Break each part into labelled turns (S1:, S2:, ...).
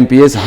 S1: MPAs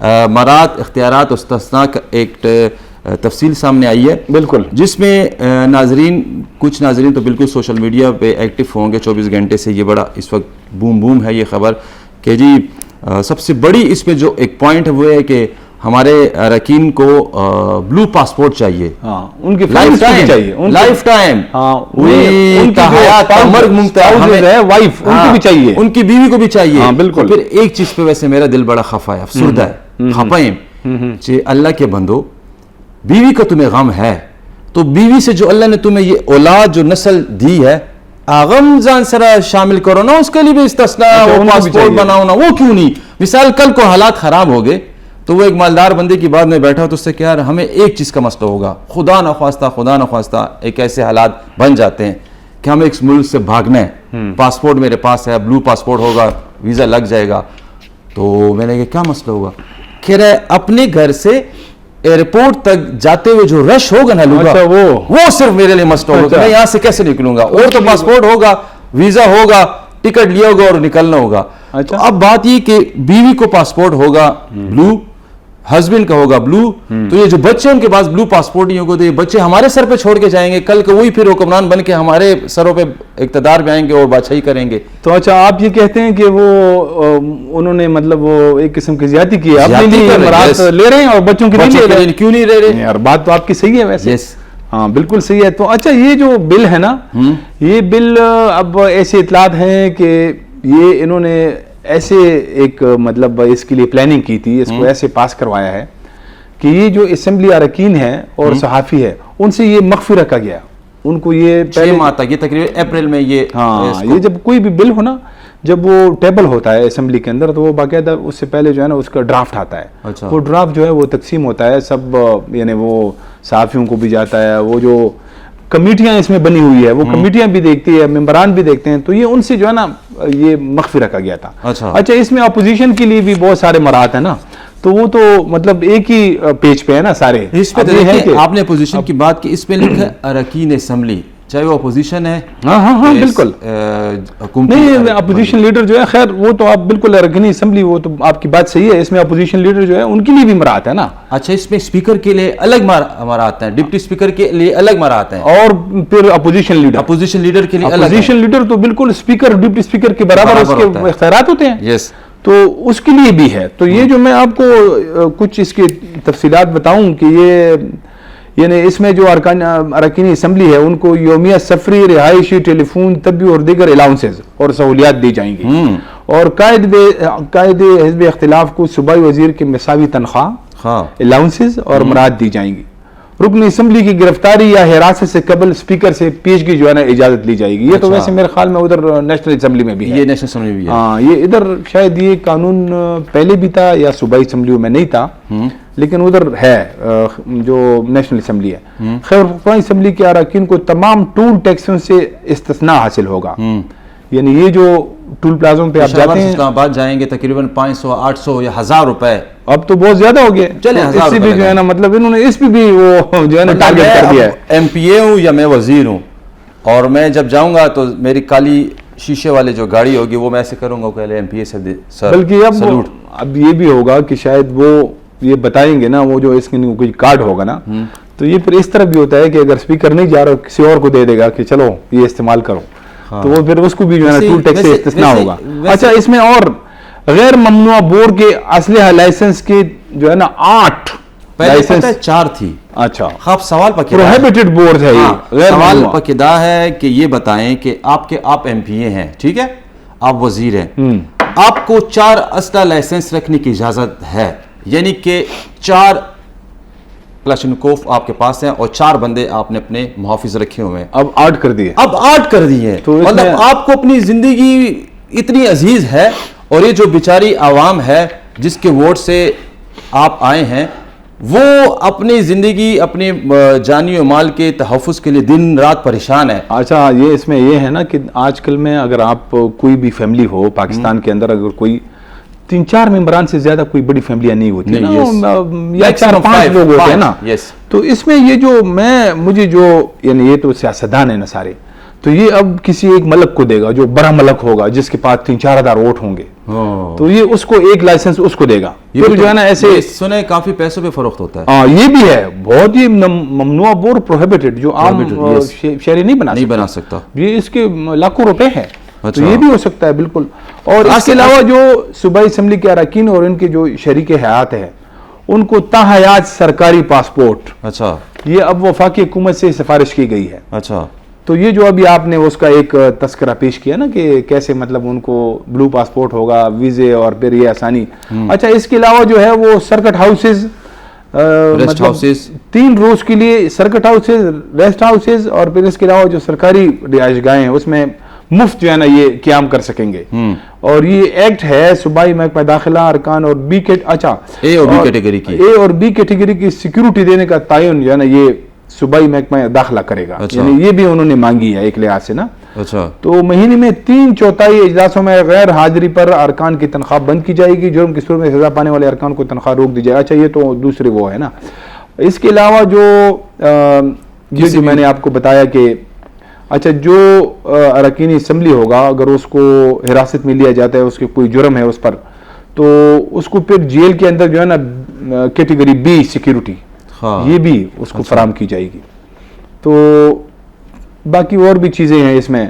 S1: مرات اختیارات استثناء کا ایک تفصیل سامنے آئی ہے
S2: بالکل،
S1: جس میں ناظرین کچھ ناظرین تو بالکل سوشل میڈیا پہ ایکٹیو ہوں گے 24 گھنٹے سے. یہ بڑا اس وقت بوم ہے یہ خبر کہ جی سب سے بڑی اس میں جو ایک پوائنٹ ہے وہ ہے کہ ہمارے اراکین کو بلو پاسپورٹ چاہیے.
S2: ہاں ان کی
S1: لائف ٹائم ان کا حیات مرگ ممتاز
S2: ہے، وائف ان کی بھی چاہیے،
S1: ان کی بیوی کو بھی چاہیے.
S2: ہاں بالکل.
S1: پھر ایک چیز پہ ویسے میرا دل بڑا خفا ہے، افسردہ ہے، خفائیں کہ اللہ کے بندو بیوی کا تمہیں غم ہے تو بیوی سے جو اللہ نے تمہیں یہ اولاد جو نسل دی ہے آغم جان سرا شامل کرو نا، اس کے لیے بھی استثناء پاسپورٹ بناؤ نا. وہ کیوں نہیں؟ مثال کل کو حالات خراب ہو گئے تو وہ ایک مالدار بندے کی بات میں بیٹھا تو اس سے کیا ہمیں ایک چیز کا مسئلہ ہوگا، خدا نخواستہ ایک ایسے حالات بن جاتے ہیں کہ ہمیں ایک ملک سے بھاگنا ہے، پاسپورٹ میرے پاس ہے، بلو پاسپورٹ ہوگا، ویزا لگ جائے گا. تو میں نے کہا کیا مسئلہ ہوگا؟ کہہ رہا ہے اپنے گھر سے ایئرپورٹ تک جاتے ہوئے جو رش ہوگا نا لوگا وہ صرف میرے لیے مسئلہ ہوگا. میں یہاں سے کیسے نکلوں گا؟ اور تو پاسپورٹ ہوگا، ویزا ہوگا، ٹکٹ لیا ہوگا اور نکلنا ہوگا. تو اب بات یہ کہ بیوی کو پاسپورٹ ہوگا بلو، ہسبینڈ کا ہوگا بلو، تو یہ جو بچے ان کے پاس بلو پاسپورٹ نہیں ہوگا تو یہ بچے ہمارے سر پہ چھوڑ کے جائیں گے، کل کو وہی پھر حکمران بن کے ہمارے سروں پہ اقتدار پہ آئیں گے اور بادشاہی کریں گے.
S2: تو اچھا آپ یہ کہتے ہیں کہ وہ انہوں نے مطلب وہ ایک قسم کی زیادتی کی ہے، اپنے لیے مراد لے رہے ہیں اور بچوں کے لیے لے رہے ہیں.
S1: کیوں نہیں لے رہے؟
S2: یار بات تو آپ کی صحیح ہے ویسے. ہاں بالکل صحیح ہے. تو اچھا یہ جو بل ہے نا، یہ بل اب ایسے اطلاعات ہیں کہ یہ انہوں نے ایسے ایک مطلب اس کے لیے پلاننگ کی تھی، اس کو ایسے پاس کروایا ہے کہ یہ جو اسمبلی اراکین ہیں اور صحافی ہے ان سے یہ مخفی رکھا گیا. ان کو یہ
S1: 6 ماہ تک، یہ تقریباً اپریل میں
S2: یہ جب کوئی بھی بل ہو نا، جب وہ ٹیبل ہوتا ہے اسمبلی کے اندر تو وہ باقاعدہ اس سے پہلے جو ہے نا اس کا ڈرافٹ آتا ہے. وہ ڈرافٹ جو ہے وہ تقسیم ہوتا ہے سب، یعنی وہ صحافیوں کو بھی جاتا ہے، وہ جو کمیٹیاں اس میں بنی ہوئی ہے وہ کمیٹیاں بھی دیکھتی ہے، ممبران بھی دیکھتے ہیں. تو یہ ان سے جو ہے نا یہ مخفی رکھا گیا تھا. اچھا اس میں اپوزیشن کے لیے بھی بہت سارے مراحت ہیں نا، تو وہ تو مطلب ایک ہی پیج پہ ہے نا سارے.
S1: اس پہ آپ نے اپوزیشن کی بات کی، اس پہ لکھا ہے اراکین اسمبلی، چاہے وہ اپوزیشن ہے.
S2: ہاں بالکل. نہیں اپوزیشن لیڈر جو ہے، خیر وہ تو آپ بالکل اراکینی اسمبلی، وہ تو آپ کی بات صحیح ہے. اس میں اپوزیشن لیڈر جو ہے ان کے لیے بھی مراحت ہے نا.
S1: اچھا اس میں اسپیکر کے لیے الگ مراحت ہیں، ڈپٹی اسپیکر کے لیے الگ مراحت ہیں،
S2: اور پھر اپوزیشن لیڈر کے لیے اپوزیشن لیڈر تو بالکل اسپیکر ڈپٹی اسپیکر کے برابر اس کے اختیارات ہوتے ہیں. تو اس کے لیے بھی ہے. تو یہ جو میں آپ کو کچھ اس کی تفصیلات بتاؤں کہ یہ یعنی اس میں جو اراکینی اسمبلی ہے ان کو یومیہ سفری، رہائشی، ٹیلی فون، طبی اور دیگر الاؤنسز اور سہولیات دی جائیں گی. اور قائد حزب اختلاف کو صوبائی وزیر کے مساوی تنخواہ، الاؤنسز اور مراحت دی جائیں گی. رکن اسمبلی کی گرفتاری یا حراست سے قبل اسپیکر سے پیشگی جو ہے نا اجازت لی جائے گی. یہ تو ویسے میرے خیال میں ادھر نیشنل اسمبلی میں بھی ہے.
S1: یہ نیشنل اسمبلی بھی ہے.
S2: ہاں یہ ادھر شاید یہ قانون پہلے بھی تھا یا صوبائی اسمبلیوں میں نہیں تھا، لیکن ادھر ہے جو نیشنل اسمبلی ہے. خیر وفاقی اسمبلی کے اراکین کو تمام ٹول ٹیکسوں سے استثناء حاصل ہوگا. یعنی یہ جو ٹول پلازوں پہ آپ جاتے ہیں،
S1: اسلام آباد جائیں گے تقریباً 500 800 یا 1000 روپے.
S2: اب تو بہت زیادہ ہو گئے.
S1: چلے
S2: اس سے بھی جو ہے نا مطلب انہوں نے اس پہ بھی وہ جو ہے نا ٹارگٹ کر دیا ہے.
S1: ایم پی اے ہوں یا میں وزیر ہوں اور میں جب جاؤں گا تو میری کالی شیشے والے جو گاڑی ہوگی وہ میں ایسے کروں گا پہلے ایم پی اے سے سر.
S2: بلکہ اب یہ بھی ہوگا کہ شاید وہ یہ بتائیں گے نا، وہ جو اس کے کوئی کارڈ ہوگا نا، تو یہ پھر اس طرح بھی ہوتا ہے کہ اگر اسپیکر نہیں جا رہا کسی اور کو دے دے گا کہ چلو یہ استعمال کرو، تو وہ پھر اس کو بھی جو ہے نا ٹول ٹیکس سے استثناء ہوگا. اچھا اس میں اور غیر ممنوع بور کے اسلحہ لائسنس کے جو ہے نا 8
S1: لائسنس 4 تھی.
S2: اچھا
S1: خواب سوال
S2: پروہیبٹڈ بورز ہے. یہ
S1: سوال پکیدہ ہے کہ یہ بتائیں کہ آپ ایم پی اے ہیں، ٹھیک ہے، آپ وزیر ہیں، آپ کو 4 اسلحہ لائسنس رکھنے کی اجازت ہے، یعنی کہ 4 کلاشنکوف آپ کے پاس ہیں اور 4 بندے آپ نے اپنے محافظ رکھے ہوئے ہیں.
S2: اب 8 کر دیے.
S1: اب 8 کر دیے. مطلب آپ کو اپنی زندگی اتنی عزیز ہے اور یہ جو بیچاری عوام ہے جس کے ووٹ سے آپ آئے ہیں وہ اپنی زندگی، اپنے جانی و مال کے تحفظ کے لیے دن رات پریشان ہے.
S2: اچھا یہ اس میں یہ ہے نا کہ آج کل میں اگر آپ کوئی بھی فیملی ہو پاکستان کے اندر، اگر کوئی 3-4 ممبران سے زیادہ کوئی بڑی فیملیاں نہیں ہوتی یا 4-5 لوگ ہوتے ہیں نا، تو اس میں یہ جو مجھے جو یعنی یہ تو سیاستدان ہیں نا سارے، تو یہ اب کسی ایک ملک کو دے گا جو بڑا ملک ہوگا جس کے پاس 3-4 ہزار ووٹ ہوں گے, تو یہ اس کو ایک لائسنس اس کو دے گا. پھر جو ہے نا ایسے
S1: سنے کافی پیسوں پہ فروخت ہوتا ہے.
S2: ہاں یہ بھی ہے, بہت ہی ممنوع اور پروہیبٹڈ, جو عام شہری نہیں بنا
S1: سکتا,
S2: یہ اس کے لاکھوں روپے ہیں. تو یہ بھی ہو سکتا ہے بالکل. اور اس کے علاوہ جو صوبائی اسمبلی کے اراکین اور ان کے جو شریک حیات ہیں ان کو تاحیات سرکاری پاسپورٹ,
S1: اچھا,
S2: یہ اب وفاقی حکومت سے سفارش کی گئی ہے.
S1: اچھا,
S2: تو یہ جو ابھی آپ نے اس کا ایک تذکرہ پیش کیا نا کہ کیسے مطلب ان کو بلو پاسپورٹ ہوگا, ویزے, اور پھر یہ آسانی. اچھا, اس کے علاوہ جو ہے وہ سرکٹ ہاؤسز,
S1: ریسٹ ہاؤسز,
S2: 3 روز کے لیے سرکٹ ہاؤسز, ریسٹ ہاؤسز, اور پھر اس کے علاوہ جو سرکاری رہائش گاہیں ہیں اس میں مفت جو ہے نا یہ قیام کر سکیں گے. اور یہ ایکٹ ہے صوبائی محکمہ داخلہ ارکان اور بی اچھا
S1: اے اور بی کیٹیگری کی,
S2: اے اور بی کیٹیگری کی سیکیورٹی دینے کا تعین جو ہے نا یہ صوبائی محکمہ داخلہ کرے گا. یعنی یہ بھی انہوں نے مانگی ہے ایک لحاظ سے نا.
S1: اچھا,
S2: تو مہینے میں 3/4 اجلاسوں میں غیر حاضری پر ارکان کی تنخواہ بند کی جائے گی. جرم کی صورت میں سزا پانے والے ارکان کو تنخواہ روک دی جائے. اچھا, یہ تو دوسرے وہ ہے نا. اس کے علاوہ جو میں نے آپ کو بتایا کہ اچھا جو اراکین اسمبلی ہوگا اگر اس کو حراست میں لیا جاتا ہے, اس کے کوئی جرم ہے اس پر, تو اس کو پھر جیل کے اندر جو ہے نا کیٹیگری بی سیکیورٹی یہ بھی اس کو فراہم کی جائے گی. تو باقی اور بھی چیزیں ہیں اس میں.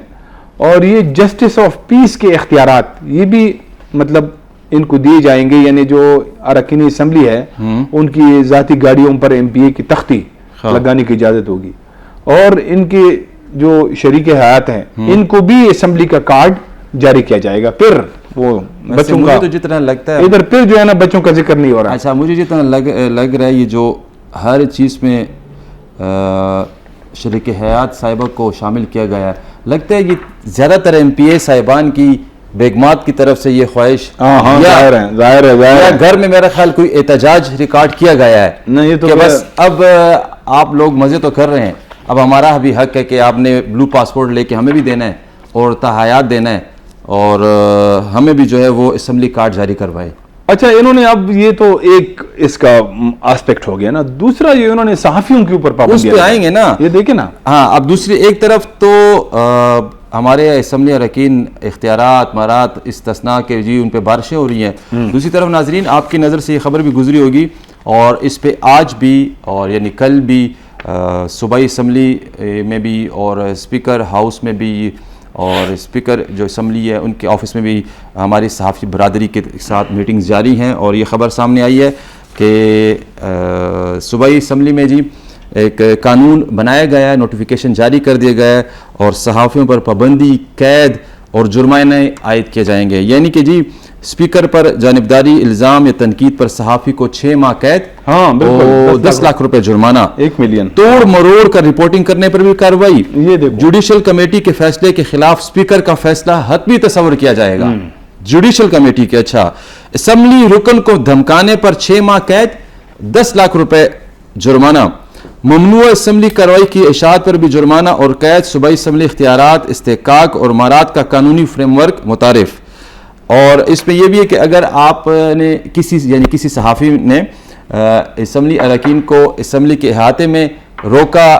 S2: اور یہ جسٹس آف پیس کے اختیارات یہ بھی مطلب ان کو دیے جائیں گے. یعنی جو اراکین اسمبلی ہے ان کی ذاتی گاڑیوں پر MPA کی تختی لگانے کی اجازت ہوگی. اور ان کے جو شریک حیات ہیں ان کو بھی اسمبلی کا کارڈ جاری کیا جائے گا. پھر وہ بچوں کا
S1: تو جتنا لگتا ہے
S2: ادھر پھر جو ہے نا بچوں کا ذکر نہیں ہو رہا.
S1: اچھا, مجھے جتنا لگ رہا ہے یہ جو ہر چیز میں شریک حیات صاحبہ کو شامل کیا گیا ہے, لگتا ہے یہ زیادہ تر MPA صاحبان کی بیگمات کی طرف سے یہ خواہش
S2: ظاہر ہے
S1: گھر میں میرا خیال کوئی احتجاج ریکارڈ کیا گیا ہے
S2: نہیں, یہ تو
S1: کہ بس اب آپ لوگ مزے تو کر رہے ہیں, اب ہمارا بھی حق ہے کہ آپ نے بلو پاسپورٹ لے کے ہمیں بھی دینا ہے اور تحایات دینا ہے, اور ہمیں بھی جو ہے وہ اسمبلی کارڈ جاری کروائے.
S2: اچھا, انہوں نے اب یہ تو ایک اس کا آسپیکٹ ہو گیا نا. دوسرا یہ انہوں نے صحافیوں کے اوپر
S1: پابندی, اس پہ آئیں گے نا,
S2: یہ دیکھیں نا.
S1: ہاں, اب دوسری ایک طرف تو ہمارے اسمبلی اراکین اختیارات مرات استثناء کے جی ان پہ بارشیں ہو رہی ہیں. دوسری طرف ناظرین آپ کی نظر سے یہ خبر بھی گزری ہوگی, اور اس پہ آج بھی اور یعنی کل بھی صوبائی اسمبلی میں بھی اور اسپیکر ہاؤس میں بھی اور اسپیکر جو اسمبلی ہے ان کے آفس میں بھی ہماری صحافی برادری کے ساتھ میٹنگز جاری ہیں. اور یہ خبر سامنے آئی ہے کہ صوبائی اسمبلی میں جی ایک قانون بنایا گیا ہے, نوٹیفیکیشن جاری کر دیا گیا ہے, اور صحافیوں پر پابندی, قید اور جرمانے عائد کیے جائیں گے. یعنی کہ جی اسپیکر پر جانبداری, الزام یا تنقید پر صحافی کو 6 ماہ قید,
S2: ہاں بالکل,
S1: 10 لاکھ روپے جرمانہ,
S2: 1 ملین,
S1: توڑ مروڑ کر رپورٹنگ کرنے پر بھی کارروائی. جوڈیشل کمیٹی کے فیصلے کے خلاف اسپیکر کا فیصلہ حتمی تصور کیا جائے گا. جوڈیشل کمیٹی کے, اچھا, اسمبلی رکن کو دھمکانے پر 6 ماہ قید, 10 لاکھ روپے جرمانہ. ممنوع اسمبلی کارروائی کی اشاعت پر بھی جرمانہ اور قید. صوبائی اسمبلی اختیارات, استحقاق اور مارات کا قانونی فریم ورک متعارف. اور اس میں یہ بھی ہے کہ اگر آپ نے کسی صحافی نے اسمبلی اراکین کو اسمبلی کے احاطے میں روکا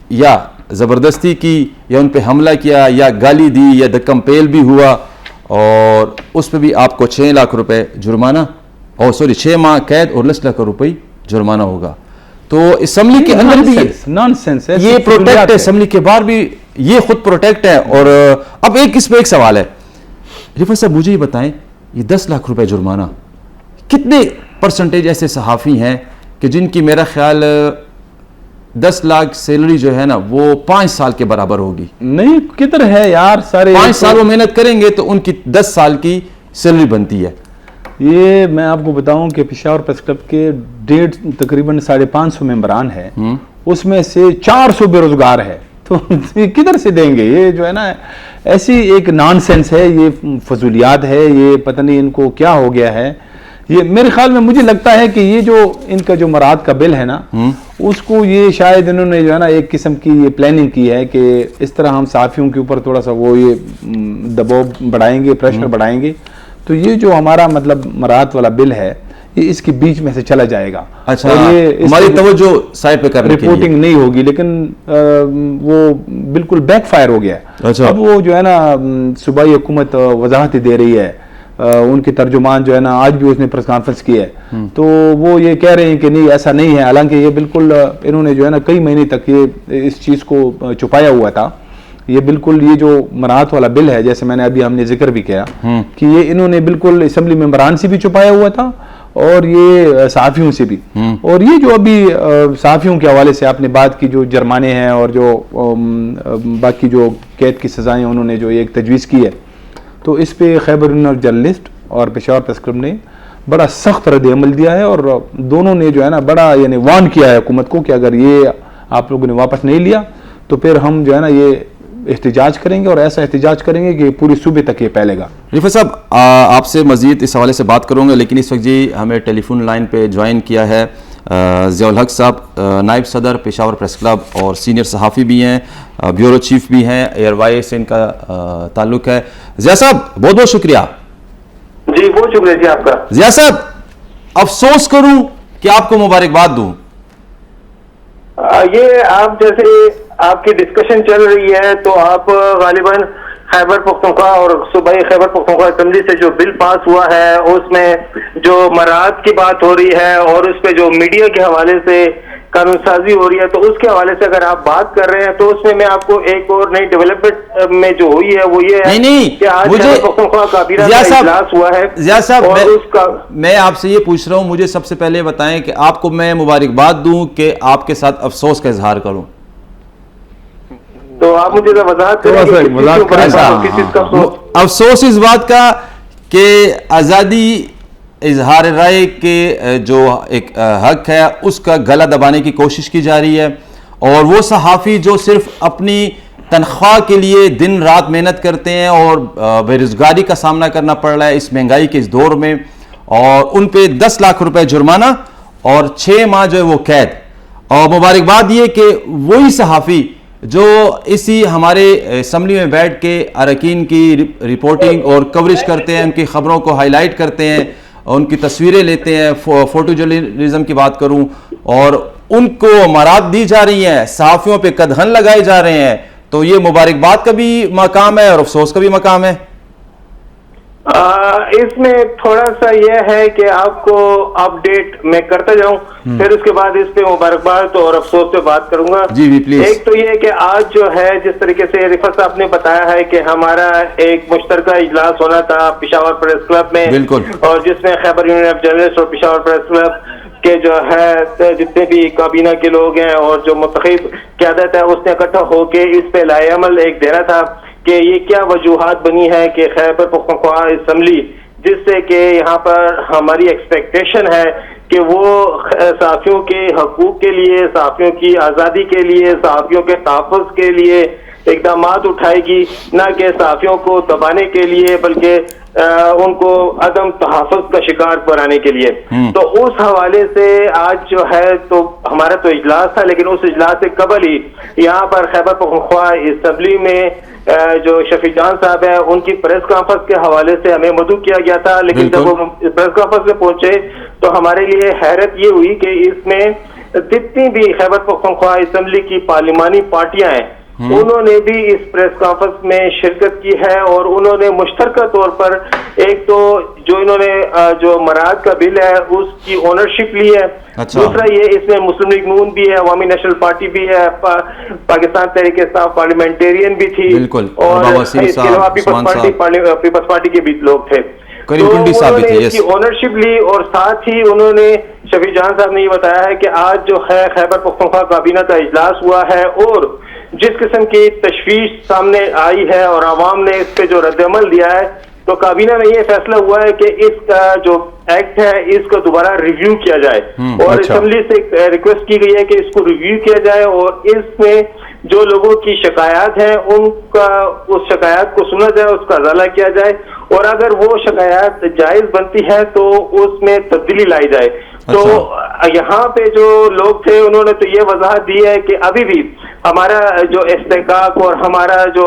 S1: یا زبردستی کی یا ان پہ حملہ کیا یا گالی دی یا دھکم پیل بھی ہوا, اور اس پہ بھی آپ کو 6 لاکھ روپے جرمانہ, 6 ماہ قید اور 10 لاکھ روپے جرمانہ ہوگا. تو اسمبلی کے اندر بھی
S2: نانسنس ہے,
S1: یہ پروٹیکٹ ہے, اسمبلی کے باہر بھی یہ خود پروٹیکٹ ہے. اور اب اس میں ایک سوال ہے, رفعت صاحب مجھے یہ بتائیں, یہ 10 لاکھ روپے جرمانہ کتنے پرسنٹیج ایسے صحافی ہیں کہ جن کی میرا خیال 10 لاکھ سیلری جو ہے نا وہ 5 سال کے برابر ہوگی؟
S2: نہیں, کدھر ہے یار, سارے
S1: 5 سال وہ محنت کریں گے تو ان کی 10 سال کی سیلری بنتی ہے.
S2: یہ میں آپ کو بتاؤں کہ پشاور پریس کلب کے تقریباً 550 ممبران ہیں, اس میں سے 400 بے روزگار ہے. تو کدھر سے دیں گے؟ یہ جو ہے نا ایسی ایک نان سینس ہے, یہ فضولیات ہے, یہ پتہ نہیں ان کو کیا ہو گیا ہے. یہ میرے خیال میں مجھے لگتا ہے کہ یہ جو ان کا جو مراد کا بل ہے نا اس کو یہ شاید انہوں نے جو ہے نا ایک قسم کی یہ پلاننگ کی ہے کہ اس طرح ہم صحافیوں کے اوپر تھوڑا سا وہ یہ دباؤ بڑھائیں گے, پریشر بڑھائیں گے. تو یہ جو ہمارا مطلب مراد والا بل ہے یہ اس کے بیچ میں سے چلا جائے گا.
S1: اچھا, ہماری توجہ سائڈ پہ کرنے کے لیے
S2: رپورٹنگ نہیں ہوگی, لیکن وہ بالکل بیک فائر ہو گیا. اب وہ جو ہے نا صوبائی حکومت وضاحت دے رہی ہے, ان کے ترجمان جو ہے نا آج بھی اس نے پریس کانفرنس کی ہے, تو وہ یہ کہہ رہے ہیں کہ نہیں ایسا نہیں ہے, حالانکہ یہ بالکل انہوں نے جو ہے نا کئی مہینے تک یہ اس چیز کو چھپایا ہوا تھا. یہ بالکل یہ جو مراعات والا بل ہے, جیسے میں نے ابھی ہم نے ذکر بھی کیا کہ یہ انہوں نے بالکل اسمبلی ممبران سے بھی چھپایا ہوا تھا اور یہ صحافیوں سے بھی. اور یہ جو ابھی صحافیوں کے حوالے سے آپ نے بات کی, جو جرمانے ہیں اور جو باقی جو قید کی سزائیں انہوں نے جو ایک تجویز کی ہے, تو اس پہ خیبر یونین جرنلسٹ اور پشاور پریس کلب نے بڑا سخت رد عمل دیا ہے, اور دونوں نے جو ہے نا بڑا یعنی وارن کیا ہے حکومت کو کہ اگر یہ آپ لوگوں نے واپس نہیں لیا تو پھر ہم جو ہے نا یہ احتجاج کریں گے, اور ایسا احتجاج کریں گے کہ پوری صوبے تک یہ پھیلے گا.
S1: رفعت صاحب, آپ سے مزید اس حوالے سے بات کروں گا, لیکن اس وقت جی ہمیں ٹیلی فون لائن پہ جوائن کیا ہے ضیاء الحق صاحب, نائب صدر پشاور پریس کلب اور سینئر صحافی بھی ہیں, بیورو چیف بھی ہیں, ایئر وائی سے ان کا تعلق ہے. ضیاء صاحب بہت بہت شکریہ.
S3: جی بہت شکریہ جی آپ کا.
S1: ضیاء صاحب, افسوس کروں کہ آپ کو مبارکباد دوں.
S3: یہ آپ جیسے آپ کی ڈسکشن چل رہی ہے تو آپ غالباً خیبر پختونخوا اور صوبائی خیبر پختونخوا اسمبلی سے جو بل پاس ہوا ہے اس میں جو مراعات کی بات ہو رہی ہے اور اس پہ جو میڈیا کے حوالے سے قانون سازی ہو رہی ہے, تو اس کے حوالے سے اگر آپ بات کر رہے ہیں تو اس میں آپ کو ایک اور نئی ڈیولپمنٹ میں جو ہوئی ہے وہ یہ ہے کہ آج خیبر پختونخوا کابینہ کا اجلاس ہوا ہے.
S1: ضیاء صاحب, میں آپ سے یہ پوچھ رہا ہوں, مجھے سب سے پہلے بتائیں کہ آپ کو میں مبارکباد دوں کہ آپ کے ساتھ افسوس کا اظہار کروں.
S3: تو آپ مجھے وضاحت کریں.
S1: افسوس اس بات کا کہ آزادی اظہار رائے کے جو ایک حق ہے اس کا گلا دبانے کی کوشش کی جا رہی ہے, اور وہ صحافی جو صرف اپنی تنخواہ کے لیے دن رات محنت کرتے ہیں اور بے روزگاری کا سامنا کرنا پڑ رہا ہے اس مہنگائی کے اس دور میں, اور ان پہ 10 لاکھ روپے جرمانہ اور 6 ماہ جو ہے وہ قید. اور مبارکباد یہ کہ وہی صحافی جو اسی ہمارے اسمبلی میں بیٹھ کے اراکین کی رپورٹنگ اور کوریج کرتے ہیں, ان کی خبروں کو ہائی لائٹ کرتے ہیں, ان کی تصویریں لیتے ہیں, فوٹو جرنلزم کی بات کروں, اور ان کو امارات دی جا رہی ہیں, صحافیوں پہ قدغن لگائے جا رہے ہیں, تو یہ مبارکباد کا بھی مقام ہے اور افسوس کا بھی مقام ہے.
S3: اس میں تھوڑا سا یہ ہے کہ آپ کو اپ ڈیٹ میں کرتا جاؤں, پھر اس کے بعد اس پہ مبارکباد اور افسوس پہ بات کروں گا.
S1: جی پلیز.
S3: ایک تو یہ کہ آج جو ہے جس طریقے سے رفعت صاحب نے بتایا ہے کہ ہمارا ایک مشترکہ اجلاس ہونا تھا پشاور پریس کلب میں,
S1: بالکل,
S3: اور جس میں خیبر یونین آف جرنلسٹ اور پشاور پریس کلب کے جو ہے جتنے بھی کابینہ کے لوگ ہیں اور جو منتخب قیادت ہے اس نے اکٹھا ہو کے اس پہ لائحہ عمل ایک دینا تھا کہ یہ کیا وجوہات بنی ہے کہ خیبر پختونخوا اسمبلی, جس سے کہ یہاں پر ہماری ایکسپیکٹیشن ہے کہ وہ صحافیوں کے حقوق کے لیے, صحافیوں کی آزادی کے لیے, صحافیوں کے تحفظ کے لیے اقدامات اٹھائے گی, نہ کہ صحافیوں کو دبانے کے لیے بلکہ ان کو عدم تحفظ کا شکار بنانے کے لیے. تو اس حوالے سے آج جو ہے تو ہمارا تو اجلاس تھا, لیکن اس اجلاس سے قبل ہی یہاں پر خیبر پختونخوا اسمبلی میں جو شفیع جان صاحب ہیں ان کی پریس کانفرنس کے حوالے سے ہمیں مدعو کیا گیا تھا, لیکن جب ہم پریس کانفرنس میں پہنچے تو ہمارے لیے حیرت یہ ہوئی کہ اس میں جتنی بھی خیبر پختونخوا اسمبلی کی پارلیمانی پارٹیاں ہیں انہوں نے بھی اس پریس کانفرنس میں شرکت کی ہے, اور انہوں نے مشترکہ طور پر ایک تو جو انہوں نے جو مراعات کا بل ہے اس کی اونرشپ لی ہے, دوسرا یہ اس میں مسلم لیگ نون بھی ہے, عوامی نیشنل پارٹی بھی ہے, پاکستان تحریک انصاف پارلیمنٹرین بھی تھی, اور اس کے علاوہ پیپلز پارٹی کے بھی لوگ تھے. تو انہوں نے اس کی اونرشپ لی, اور ساتھ ہی انہوں نے شفیع جان صاحب نے یہ بتایا ہے کہ آج جو ہے خیبر پختونخوا کابینہ کا اجلاس ہوا ہے, اور جس قسم کی تشویش سامنے آئی ہے اور عوام نے اس پہ جو رد عمل دیا ہے, تو کابینہ میں یہ فیصلہ ہوا ہے کہ اس کا جو ایکٹ ہے اس کو دوبارہ ریویو کیا جائے, اور اسمبلی سے ریکویسٹ کی گئی ہے کہ اس کو ریویو کیا جائے, اور اس میں جو لوگوں کی شکایات ہیں ان کا اس شکایات کو سنا جائے, اس کا ازالہ کیا جائے, اور اگر وہ شکایات جائز بنتی ہے تو اس میں تبدیلی لائی جائے. تو یہاں پہ جو لوگ تھے انہوں نے تو یہ وضاحت دی ہے کہ ابھی بھی ہمارا جو استحقاق اور ہمارا جو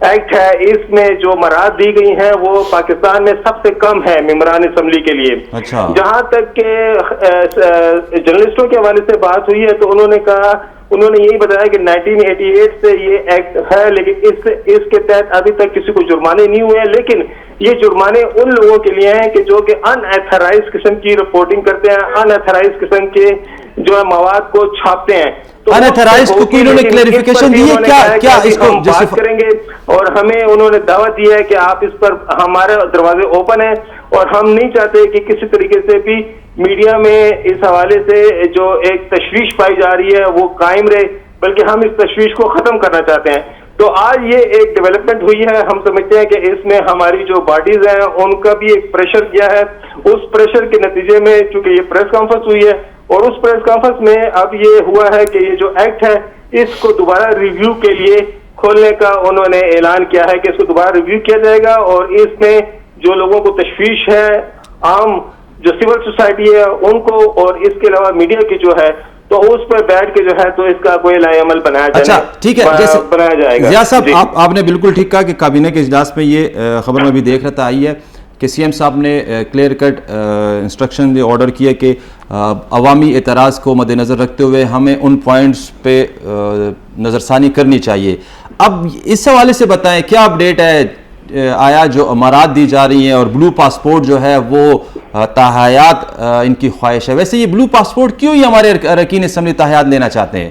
S3: ایکٹ ہے اس میں جو مراد دی گئی ہیں وہ پاکستان میں سب سے کم ہے ممبران اسمبلی کے لیے. جہاں تک کہ جرنلسٹوں کے حوالے سے بات ہوئی ہے تو انہوں نے یہی بتایا کہ 1988 سے یہ ایکٹ ہے لیکن اس کے تحت ابھی تک کسی کو جرمانے نہیں ہوئے ہیں, لیکن یہ جرمانے ان لوگوں کے لیے ہیں کہ جو کہ ان ایتھرائز قسم کی رپورٹنگ کرتے ہیں, ان ایتھرائز قسم کے جو ہے مواد کو چھاپتے ہیں.
S1: ان ایتھرائز کو انہوں نے کلیریفیکیشن دی ہے کیا اس کو
S3: بات کریں گے, اور ہمیں انہوں نے دعوت دی ہے کہ آپ اس پر ہمارے دروازے اوپن ہیں اور ہم نہیں چاہتے کہ کسی طریقے سے بھی میڈیا میں اس حوالے سے جو ایک تشویش پائی جا رہی ہے وہ قائم رہے, بلکہ ہم اس تشویش کو ختم کرنا چاہتے ہیں. تو آج یہ ایک ڈیولپمنٹ ہوئی ہے, ہم سمجھتے ہیں کہ اس میں ہماری جو باڈیز ہیں ان کا بھی ایک پریشر کیا ہے. اس پریشر کے نتیجے میں چونکہ یہ پریس کانفرنس ہوئی ہے اور اس پریس کانفرنس میں اب یہ ہوا ہے کہ یہ جو ایکٹ ہے اس کو دوبارہ ریویو کے لیے کھولنے کا انہوں نے اعلان کیا ہے کہ اس کو دوبارہ ریویو کیا جائے گا, اور اس میں جو لوگوں کو تشویش ہے, عام جو سول سوسائٹی ہے ان کو, اور اس کے علاوہ میڈیا کی جو ہے تو اس پر بیٹھ کے جو ہے تو اس کا کوئی لائحہ عمل بنایا جائے.
S1: اچھا ٹھیک ہے,
S3: بنایا جائے گا.
S1: ضیاء صاحب آپ نے بالکل ٹھیک کہا کہ کابینہ کے اجلاس میں یہ خبر میں بھی دیکھ رہا تھا آئی ہے کہ سی ایم صاحب نے کلیئر کٹ انسٹرکشن آرڈر کیا کہ عوامی اعتراض کو مد نظر رکھتے ہوئے ہمیں ان پوائنٹس پہ نظر ثانی کرنی چاہیے. اب اس حوالے سے بتائیں کیا اپڈیٹ ہے, آیا جو امارات دی جا رہی ہیں اور بلو پاسپورٹ جو ہے وہ تاحیات ان کی خواہش ہے, ویسے یہ بلو پاسپورٹ کیوں ہی ہمارے اراکین اسمبلی تاحیات لینا چاہتے ہیں؟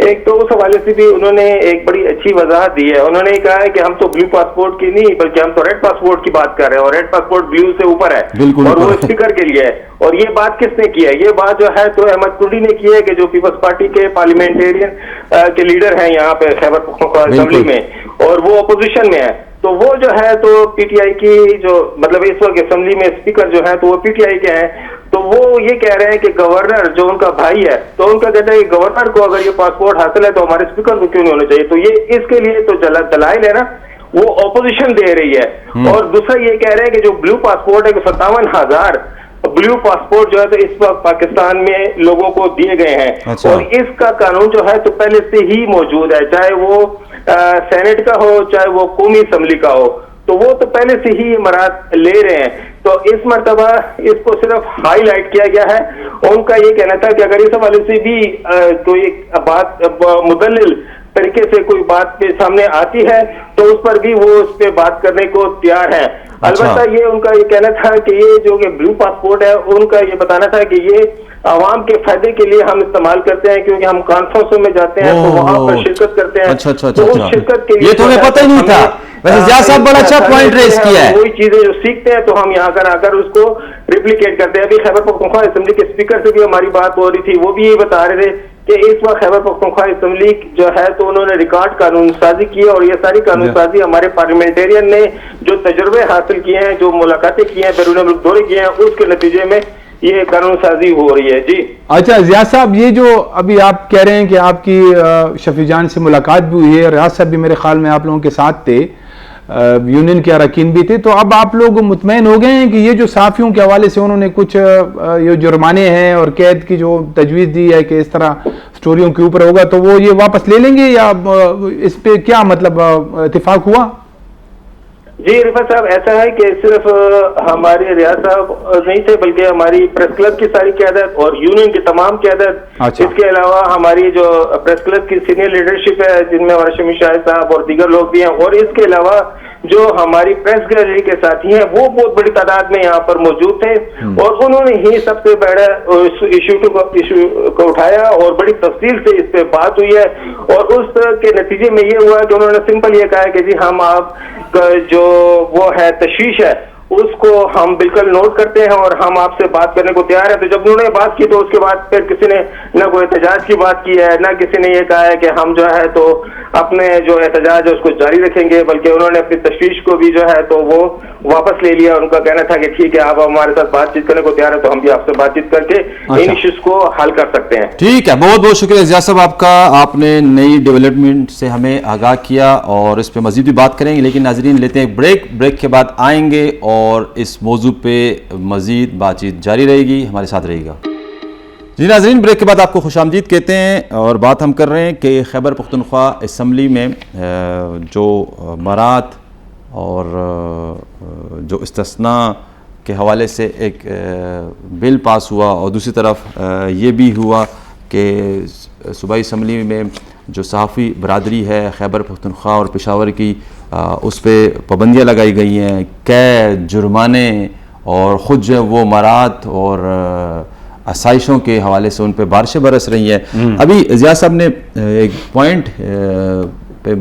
S3: ایک تو اس حوالے سے بھی انہوں نے ایک بڑی اچھی وضاحت دی ہے. انہوں نے کہا ہے کہ ہم تو بلو پاسپورٹ کی نہیں بلکہ ہم تو ریڈ پاسپورٹ کی بات کر رہے ہیں, اور ریڈ پاسپورٹ بلو سے اوپر ہے اور وہ اسپیکر کے لیے ہے. اور یہ بات کس نے کی ہے؟ یہ بات جو ہے تو احمد کنڈی نے کی ہے کہ جو پیپلز پارٹی کے پارلیمنٹیرین کے لیڈر ہیں یہاں پہ خیبر پختونخوا اسمبلی میں, اور وہ اپوزیشن میں ہے. تو وہ جو ہے تو پی ٹی آئی کی جو مطلب اس وقت اسمبلی میں اسپیکر جو ہے تو وہ پی ٹی آئی کے ہیں. تو وہ یہ کہہ رہے ہیں کہ گورنر جو ان کا بھائی ہے تو ان کا کہتا ہے کہ گورنر کو اگر یہ پاسپورٹ حاصل ہے تو ہمارے اسپیکر کو کیوں نہیں ہونا چاہیے. تو یہ اس کے لیے تو دلائل ہے نا, وہ اپوزیشن دے رہی ہے. اور دوسرا یہ کہہ رہے ہیں کہ جو بلو پاسپورٹ ہے کہ 57,000 بلو پاسپورٹ جو ہے تو اس وقت پاکستان میں لوگوں کو دیے گئے ہیں. اور اس کا قانون جو ہے تو پہلے سے ہی موجود ہے, چاہے وہ سینٹ کا ہو چاہے وہ قومی اسمبلی کا ہو, تو وہ تو پہلے سے ہی امارات لے رہے ہیں. تو اس مرتبہ اس کو صرف ہائی لائٹ کیا گیا ہے. ان کا یہ کہنا تھا کہ اگر اس حوالے سے بھی کوئی بات مدلل طریقے سے کوئی بات پہ سامنے آتی ہے تو اس پر بھی وہ اس پہ بات کرنے کو تیار ہے. البتہ یہ ان کا یہ کہنا تھا کہ یہ جو کہ بلو پاسپورٹ ہے ان کا یہ بتانا تھا کہ یہ عوام کے فائدے کے لیے ہم استعمال کرتے ہیں, کیونکہ ہم کانفرنسوں میں جاتے ہیں تو وہاں پر شرکت کرتے ہیں. تو اس شرکت کے لیے
S1: یہ تو ہمیں پتہ ہی نہیں تھا. ویسے ضیاء صاحب بڑا اچھا پوائنٹ ریز کیا ہے.
S3: وہی چیزیں جو سیکھتے ہیں تو ہم یہاں آ کر اس کو ریپلیکیٹ کرتے ہیں. ابھی خیبر پختونخوا اسمبلی کے اسپیکر سے بھی ہماری بات ہو رہی تھی, وہ بھی یہی بتا رہے تھے کہ اس وقت خیبر پختونخوا اسمبلی جو ہے تو انہوں نے ریکارڈ قانون سازی کی ہے, اور یہ ساری قانون سازی ہمارے پارلیمنٹیرین نے جو تجربے حاصل کیے ہیں, جو ملاقاتیں کی ہیں, بیرون ملک دورے کیے ہیں, اس کے نتیجے میں یہ قانون سازی ہو رہی ہے. جی
S2: اچھا ضیاء صاحب, یہ جو ابھی آپ کہہ رہے ہیں کہ آپ کی شفیع جان سے ملاقات بھی ہوئی ہے, ریاض صاحب بھی میرے خیال میں آپ لوگوں کے ساتھ تھے, یونین کے اراکین بھی تھے, تو اب آپ لوگ مطمئن ہو گئے ہیں کہ یہ جو صحافیوں کے حوالے سے انہوں نے کچھ یہ جرمانے ہیں اور قید کی جو تجویز دی ہے کہ اس طرح سٹوریوں کے اوپر ہوگا تو وہ یہ واپس لے لیں گے, یا اس پہ کیا مطلب اتفاق ہوا؟
S3: جی رفعت صاحب, ایسا ہے کہ صرف ہمارے ریاض صاحب نہیں تھے بلکہ ہماری پریس کلب کی ساری قیادت اور یونین کی تمام قیادت, اس کے علاوہ ہماری جو پریس کلب کی سینئر لیڈرشپ ہے جن میں ہمارے شمی شاہد صاحب اور دیگر لوگ بھی ہیں, اور اس کے علاوہ جو ہماری پریس گیلری کے ساتھی ہیں وہ بہت بڑی تعداد میں یہاں پر موجود تھے, اور انہوں نے ہی سب سے بڑا ایشو کو اٹھایا اور بڑی تفصیل سے اس پہ بات ہوئی ہے. اور اس کے نتیجے میں یہ ہوا کہ انہوں نے سمپل یہ کہا کہ جی ہم آپ جو وہ ہے تشویش ہے اس کو ہم بالکل نوٹ کرتے ہیں اور ہم آپ سے بات کرنے کو تیار ہیں. تو جب انہوں نے بات کی تو اس کے بعد پھر کسی نے نہ کوئی احتجاج کی بات کی ہے, نہ کسی نے یہ کہا ہے کہ ہم جو ہے تو اپنے جو احتجاج ہے اس کو جاری رکھیں گے, بلکہ انہوں نے اپنی تشویش کو بھی جو ہے تو وہ واپس لے لیا. ان کا کہنا تھا کہ ٹھیک ہے آپ ہمارے ساتھ بات چیت کرنے کو تیار ہے تو ہم بھی آپ سے بات چیت کر کے ان ایشوز کو حل کر سکتے ہیں.
S1: ٹھیک ہے, بہت بہت شکریہ ضیاء صاحب آپ کا, آپ نے نئی ڈیولپمنٹ سے ہمیں آگاہ کیا اور اس پہ مزید بھی بات کریں گے. لیکن ناظرین لیتے ہیں بریک کے بعد آئیں گے اور اس موضوع پہ مزید بات چیت جاری رہے گی, ہمارے ساتھ رہے گا. جی ناظرین، بریک کے بعد آپ کو خوش آمدید کہتے ہیں اور بات ہم کر رہے ہیں کہ خیبر پختونخوا اسمبلی میں جو برات اور جو استثناء کے حوالے سے ایک بل پاس ہوا، اور دوسری طرف یہ بھی ہوا کہ صوبائی اسمبلی میں جو صحافی برادری ہے خیبر پختونخوا اور پشاور کی، اس پہ پابندیاں لگائی گئی ہیں، قید، جرمانے، اور خود جو وہ مرات اور آسائشوں کے حوالے سے ان پہ بارشیں برس رہی ہیں۔ ابھی ضیاء صاحب نے ایک پوائنٹ پہ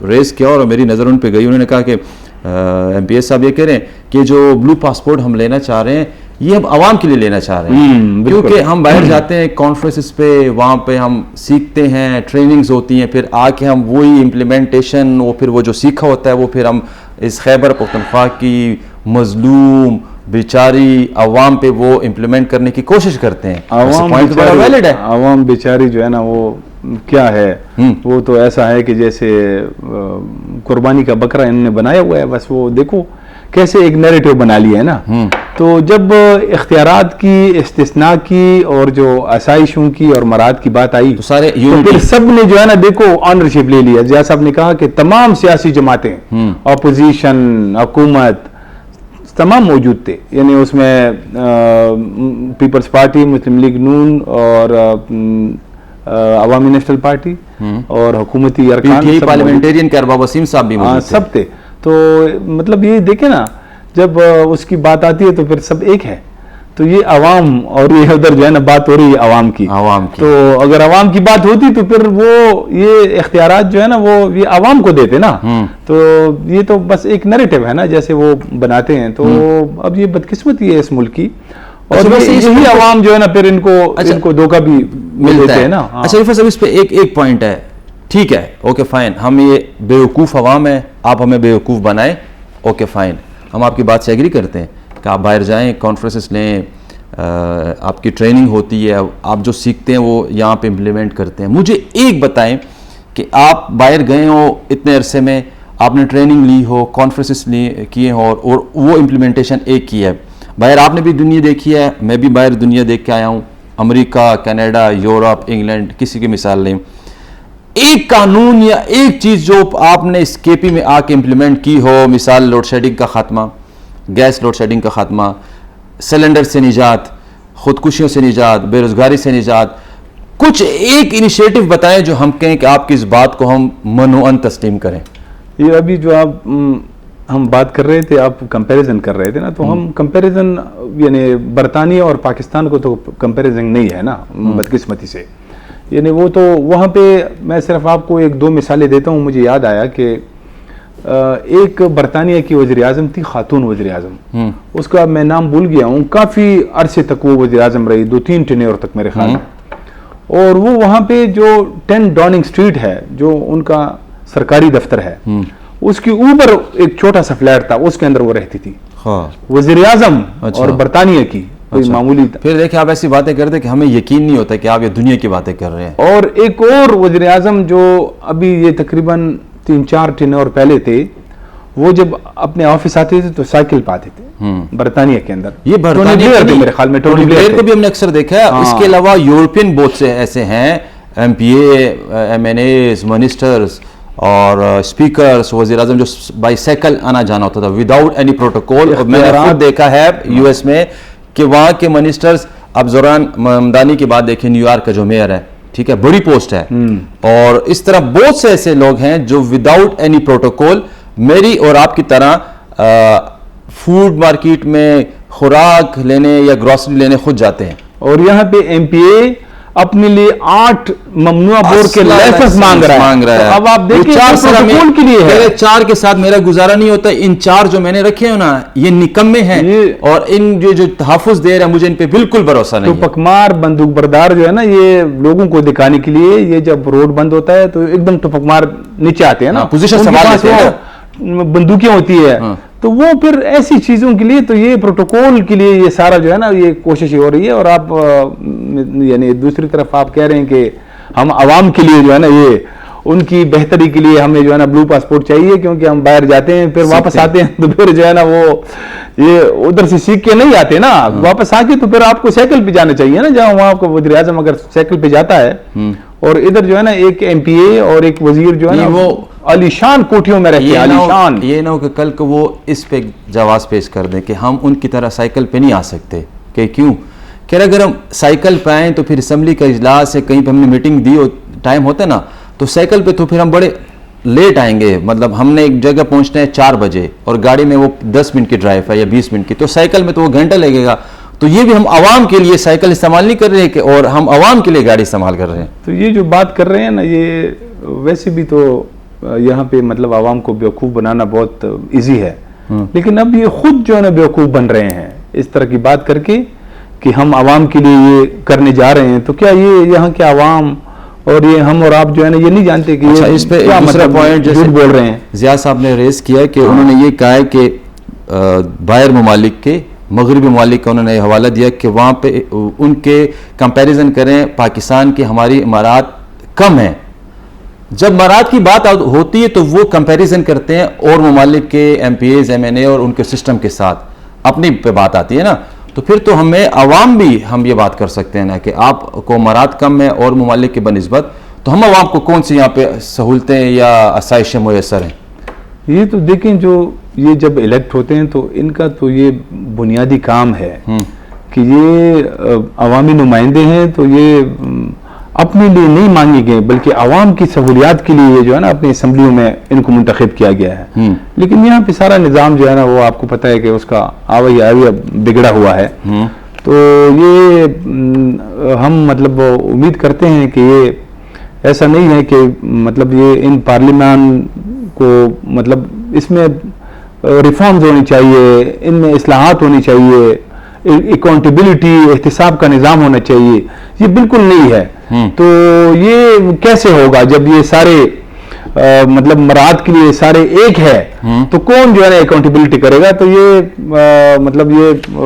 S1: ریز کیا اور میری نظر ان پہ گئی، انہوں نے کہا کہ ایم پی ایس صاحب یہ کہہ رہے ہیں کہ جو بلو پاسپورٹ ہم لینا چاہ رہے ہیں یہ ہم عوام کے لیے لینا چاہ رہے ہیں، کیونکہ ہم باہر جاتے ہیں کانفرنسز پہ، وہاں پہ ہم سیکھتے ہیں، ٹریننگز ہوتی ہیں، پھر آ کے ہم وہی امپلیمنٹیشن، وہ پھر وہ جو سیکھا ہوتا ہے وہ پھر ہم اس خیبر پختونخوا کی مظلوم بیچاری عوام پہ وہ امپلیمنٹ کرنے کی کوشش کرتے ہیں۔
S2: عوام بیچاری جو ہے نا وہ کیا ہے، وہ تو ایسا ہے کہ جیسے قربانی کا بکرا انہوں نے بنایا ہوا ہے، بس وہ دیکھو کیسے ایک نیریٹو بنا لیا ہے نا۔ تو جب اختیارات کی، استثناء کی اور جو آسائشوں کی اور مراد کی بات آئی
S1: تو سارے
S2: تو پھر سب نے جو ہے نا دیکھو آنرشپ لے لیا۔ ضیاء صاحب نے کہا کہ تمام سیاسی جماعتیں، اپوزیشن، حکومت، تمام موجود تھے، یعنی اس میں پیپلز پارٹی، مسلم لیگ نون اور عوامی نیشنل پارٹی اور حکومتی ارکان،
S1: پارلیمنٹرین کے ارباب وسیم صاحب بھی موجود تھے،
S2: سب تھے۔ تو مطلب یہ دیکھیں نا، جب اس کی بات آتی ہے تو پھر سب ایک ہے۔ تو یہ عوام اور یہ ادھر جو ہے نا بات ہو رہی ہے عوام کی، تو اگر عوام کی بات ہوتی تو پھر وہ یہ اختیارات جو ہے نا وہ یہ عوام کو دیتے نا۔ تو یہ تو بس ایک نیریٹو ہے نا جیسے وہ بناتے ہیں۔ تو اب یہ بدقسمتی ہے اس ملک کی، اور یہی عوام جو ہے نا پھر ان کو دھوکہ بھی ملتا ہے نا۔
S1: اچھا عرفان صاحب، اس پہ ایک پوائنٹ ہے، ٹھیک ہے، اوکے فائن، ہم یہ بیوقوف عوام ہے، آپ ہمیں بیوقوف بنائیں، اوکے فائن، ہم آپ کی بات سے ایگری کرتے ہیں کہ آپ باہر جائیں، کانفرنسز لیں، آپ کی ٹریننگ ہوتی ہے، آپ جو سیکھتے ہیں وہ یہاں پہ امپلیمنٹ کرتے ہیں۔ مجھے ایک بتائیں کہ آپ باہر گئے ہو اتنے عرصے میں، آپ نے ٹریننگ لی ہو، کانفرنسز کیے ہوں اور وہ امپلیمنٹیشن ایک کی ہے، باہر آپ نے بھی دنیا دیکھی ہے، میں بھی باہر دنیا دیکھ کے آیا ہوں، امریکہ، کینیڈا، یورپ، انگلینڈ، کسی کی مثال لیں، ایک قانون یا ایک چیز جو آپ نے اس کے پی میں آ کے امپلیمنٹ کی ہو، مثال لوڈ شیڈنگ کا خاتمہ، گیس لوڈ شیڈنگ کا خاتمہ، سلنڈر سے نجات، خودکشیوں سے نجات، بے روزگاری سے نجات، کچھ ایک انیشیٹو بتائیں جو ہم کہیں کہ آپ کی اس بات کو ہم منوعاً تسلیم کریں۔
S2: یہ ابھی جو ہم بات کر رہے تھے، آپ کمپیریزن کر رہے تھے نا، تو ہم کمپیریزن یعنی برطانیہ اور پاکستان کو تو کمپیریزن نہیں ہے نا بدقسمتی سے، یعنی وہ تو وہاں پہ میں صرف آپ کو ایک دو مثالیں دیتا ہوں۔ مجھے یاد آیا کہ ایک برطانیہ کی وزیر اعظم تھی، خاتون وزیر اعظم، اس کا میں نام بھول گیا ہوں، کافی عرصے تک وہ وزیر اعظم رہی، 2-3 ٹینیور تک میرے خیال میں، اور وہ وہاں پہ جو 10 ڈاؤننگ اسٹریٹ ہے جو ان کا سرکاری دفتر ہے، اس کے اوپر ایک چھوٹا سا فلیٹ تھا، اس کے اندر وہ رہتی تھی، وزیر اعظم اور برطانیہ کی کوئی معمولی۔
S1: پھر دیکھیں آپ ایسی باتیں کرتے کہ ہمیں یقین نہیں ہوتا کہ آپ یہ دنیا کی باتیں کر رہے ہیں۔
S2: اور ایک اور وزیر اعظم جو ابھی یہ تقریباً 3-4 ٹینور پہلے تھے، وہ جب اپنے آفس آتے تھے تو سائیکل پہ آتے تھے برطانیہ کے اندر۔
S1: یہ برطانیہ
S2: میرے خیال میں
S1: ٹونی بلیئر کو بھی ہم نے اکثر دیکھا ہے، اس کے علاوہ یورپین بہت سے ایسے ہیں، ایم پی اے، ایم این ایز، منسٹرز اور اسپیکرز، وزیر اعظم جو بائی سائیکل آنا جانا ہوتا تھا وداؤٹ اینی پروٹوکول۔ اور میں نے خود دیکھا ہے یو ایس میں کہ وہاں کے منسٹرز، اب زوران ممدانی کی بات دیکھیں، نیو یارک کا جو میئر ہے، ٹھیک ہے، بڑی پوسٹ ہے، اور اس طرح بہت سے ایسے لوگ ہیں جو وداؤٹ اینی پروٹوکول میری اور آپ کی طرح فوڈ مارکیٹ میں خوراک لینے یا گروسری لینے خود جاتے ہیں۔
S2: اور یہاں پہ ایم پی اے اپنے لیے 8 ممنوع بور کے لائسنس مانگ رہا ہے۔ اب آپ دیکھیں 4 کے لیے ہے،
S1: 4 کے ساتھ میرا گزارا نہیں ہوتا، ان 4 جو میں نے رکھے ہیں نا یہ نکمے ہیں، اور ان جو تحفظ دے رہے ہیں مجھے ان پہ بالکل بھروسہ نہیں ہے۔
S2: ٹپک مار بندوق بردار جو ہے نا، یہ لوگوں کو دکھانے کے لیے، یہ جب روڈ بند ہوتا ہے تو ایک دم ٹپک مار نیچے آتے ہیں نا،
S1: پوزیشن سنبھال لیتے ہیں،
S2: بندوقیں ہوتی ہے، تو وہ پھر ایسی چیزوں کے لیے، تو یہ پروٹوکول کے لیے یہ سارا جو ہے نا یہ کوشش ہو رہی ہے۔ اور آپ یعنی دوسری طرف آپ کہہ رہے ہیں کہ ہم عوام کے لیے جو ہے نا یہ ان کی بہتری کے لیے ہمیں جو ہے نا بلو پاسپورٹ چاہیے, کیونکہ ہم باہر جاتے ہیں پھر واپس آتے ہیں تو پھر جو ہے نا وہ یہ ادھر سے سیکھ کے نہیں آتے نا, واپس آ کے تو پھر آپ کو سائیکل پہ جانا چاہیے نا, جہاں وہاں کو وزیر اعظم اگر سائیکل پہ جاتا ہے اور ادھر جو ہے نا ایک ایم پی اے اور ایک وزیر جو ہے نا وہ عالیشان کوٹھیوں میں رہتے ہیں, عالیشان.
S1: یہ نہ ہو کہ کل کو وہ اس پہ جواز پیش کر دیں کہ ہم ان کی طرح سائیکل پہ نہیں آ سکتے, کہ کیوں کہ اگر ہم سائیکل پہ آئیں تو پھر اسمبلی کا اجلاس ہے, کہیں پہ ہم نے میٹنگ دی اور ٹائم ہوتا ہے نا, تو سائیکل پہ تو پھر ہم بڑے لیٹ آئیں گے. مطلب ہم نے ایک جگہ پہنچنا ہے 4 بجے اور گاڑی میں وہ 10 منٹ کی ڈرائیو ہے یا 20 منٹ کی, تو سائیکل میں تو وہ گھنٹہ لگے گا. تو یہ بھی ہم عوام کے لیے سائیکل استعمال نہیں کر رہے کہ اور ہم عوام کے لیے گاڑی استعمال کر رہے ہیں.
S2: تو یہ جو بات کر رہے ہیں نا, یہ ویسے بھی تو یہاں پہ مطلب عوام کو بیوقوف بنانا بہت ایزی ہے, لیکن اب یہ خود جو ہے نا بیوقوف بن رہے ہیں اس طرح کی بات کر کے کہ ہم عوام کے لیے یہ کرنے جا رہے ہیں. تو کیا یہ یہاں کے عوام اور یہ ہم اور آپ جو ہے نا یہ نہیں جانتے کہ
S1: اچھا, اس پہ دوسرا پوائنٹ جیسے
S2: بول رہے ہیں
S1: ضیاء صاحب نے ریز کیا کہ انہوں نے یہ کہا ہے کہ باہر ممالک کے, مغربی ممالک کا انہوں نے حوالہ دیا کہ وہاں پہ ان کے کمپیریزن کریں پاکستان کی ہماری امارات کم ہیں. جب امارات کی بات ہوتی ہے تو وہ کمپیریزن کرتے ہیں اور ممالک کے M P As, M N A اور ان کے سسٹم کے ساتھ, اپنی پہ بات آتی ہے نا. تو پھر تو ہمیں عوام بھی ہم یہ بات کر سکتے ہیں نا کہ آپ کو امارات کم ہے اور ممالک کے بنسبت, تو ہم عوام کو کون سی یہاں پہ سہولتیں یا آسائشیں میسر ہیں.
S2: یہ تو دیکھیں جو یہ جب الیکٹ ہوتے ہیں تو ان کا تو یہ بنیادی کام ہے کہ یہ عوامی نمائندے ہیں, تو یہ اپنے لیے نہیں مانگے گئے بلکہ عوام کی سہولیات کے لیے جو ہے نا اپنی اسمبلیوں میں ان کو منتخب کیا گیا ہے. لیکن یہاں پہ سارا نظام جو ہے نا وہ آپ کو پتہ ہے کہ اس کا آویہ بگڑا ہوا ہے. تو یہ ہم مطلب امید کرتے ہیں کہ یہ ایسا نہیں ہے کہ مطلب یہ ان پارلیمان کو مطلب اس میں ریفارمز ہونی چاہیے, ان میں اصلاحات ہونی چاہیے, اکاؤنٹیبلٹی احتساب کا نظام ہونا چاہیے. یہ بالکل نہیں ہے. تو یہ کیسے ہوگا جب یہ سارے مطلب مراعات کے لیے سارے ایک ہے, تو کون جو ہے نا اکاؤنٹیبلٹی کرے گا. تو یہ مطلب یہ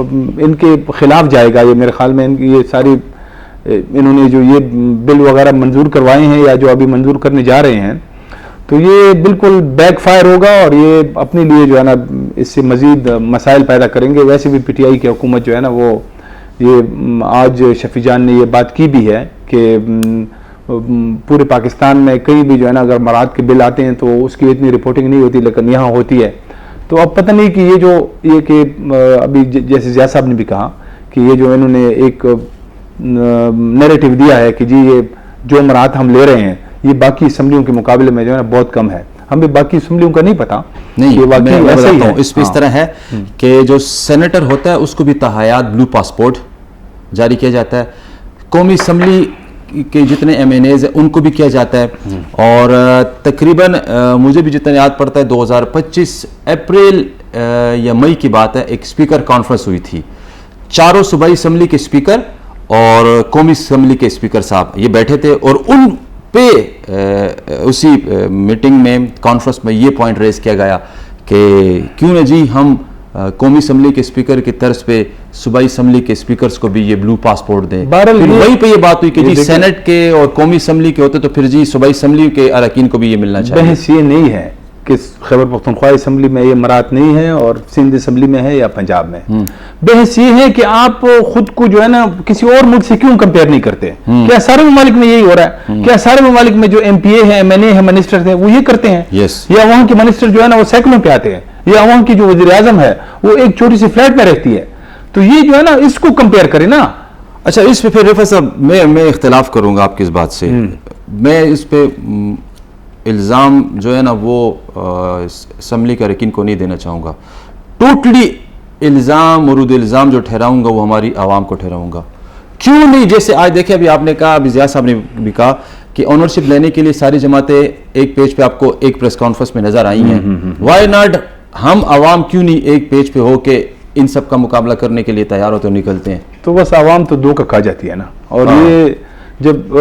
S2: ان کے خلاف جائے گا. یہ میرے خیال میں یہ ساری انہوں نے جو یہ بل وغیرہ منظور کروائے ہیں یا جو ابھی منظور کرنے جا رہے ہیں, تو یہ بالکل بیک فائر ہوگا اور یہ اپنے لیے جو ہے نا اس سے مزید مسائل پیدا کریں گے. ویسے بھی پی ٹی آئی کی حکومت جو ہے نا وہ یہ آج شفیع جان نے یہ بات کی بھی ہے کہ پورے پاکستان میں کہیں بھی جو ہے نا اگر مراعات کے بل آتے ہیں تو اس کی اتنی رپورٹنگ نہیں ہوتی, لیکن یہاں ہوتی ہے. تو اب پتہ نہیں کہ یہ کہ ابھی جیسے ضیاء صاحب نے بھی کہا کہ یہ جو انہوں نے ایک نیریٹو دیا ہے کہ جی یہ جو مراعات ہم لے رہے ہیں یہ باقی اسمبلیوں کے مقابلے میں جو ہے نا بہت کم ہے. ہمیں باقی اسمبلیوں کا نہیں پتا.
S1: نہیں, میں بتاتا ہوں اس پہ اس طرح ہے کہ جو سینیٹر ہوتا ہے اس کو بھی تحایات بلو پاسپورٹ جاری کیا جاتا ہے, قومی اسمبلی کے جتنے ایم این ایز ہیں ان کو بھی کیا جاتا ہے, اور تقریباً مجھے بھی جتنا یاد پڑتا ہے 2025 اپریل یا مئی کی بات ہے, ایک اسپیکر کانفرنس ہوئی تھی. 4 صوبائی اسمبلی کے اسپیکر اور قومی اسمبلی کے اسپیکر صاحب یہ بیٹھے تھے, اور ان پہ اسی میٹنگ میں کانفرنس میں یہ پوائنٹ ریز کیا گیا کہ کیوں نہ جی ہم قومی اسمبلی کے اسپیکر کی طرز پہ صوبائی اسمبلی کے اسپیکرز کو بھی یہ بلو پاسپورٹ دیں. پھر وہیں پہ یہ بات ہوئی کہ جی سینٹ کے اور قومی اسمبلی کے ہوتے تو پھر جی صوبائی اسمبلی کے اراکین کو بھی یہ ملنا چاہیے.
S2: بحث یہ نہیں ہے کہ خیبر پختونخوا اسمبلی میں یہ مراعات نہیں ہے اور سندھ اسمبلی میں ہے یا پنجاب میں. بحث یہ ہے کہ آپ خود کو جو ہے نا کسی اور ملک سے کیوں کمپیئر نہیں کرتے. کیا سارے ممالک میں یہی ہو رہا ہے؟ کیا سارے ممالک میں جو ایم پی اے ہیں, ایم این اے ہیں, منسٹر ہیں, وہ یہ کرتے ہیں؟ یا وہاں کے منسٹر جو ہے نا وہ سائیکلوں پہ آتے ہیں, یا وہاں کی جو وزیر اعظم ہے وہ ایک چھوٹی سی فلیٹ میں رہتی ہے. تو یہ جو ہے نا اس کو کمپیئر کریں نا.
S1: اچھا, اس پہ پھر رفعت صاحب میں اختلاف کروں گا آپ کی اس بات سے. میں اس پہ الزام جو ہے نا وہ اسمبلی کے اراکین کو نہیں دینا چاہوں گا. ٹوٹلی الزام مورد الزام جو ٹھہراؤں گا وہ ہماری عوام کو ٹھہراؤں گا. کیوں نہیں؟ جیسے آج دیکھیں ابھی آپ نے کہا, ابھی ضیاء صاحب نے بھی کہا کہ اونرشپ لینے کے لیے ساری جماعتیں ایک پیج پہ آپ کو ایک پریس کانفرنس میں نظر آئی ہیں. وائی ناٹ ہم عوام کیوں نہیں ایک پیج پہ ہو کے ان سب کا مقابلہ کرنے کے لیے تیار ہوتے نکلتے ہیں؟
S2: تو بس عوام تو دھوکہ کھا جاتی ہے نا, اور یہ جب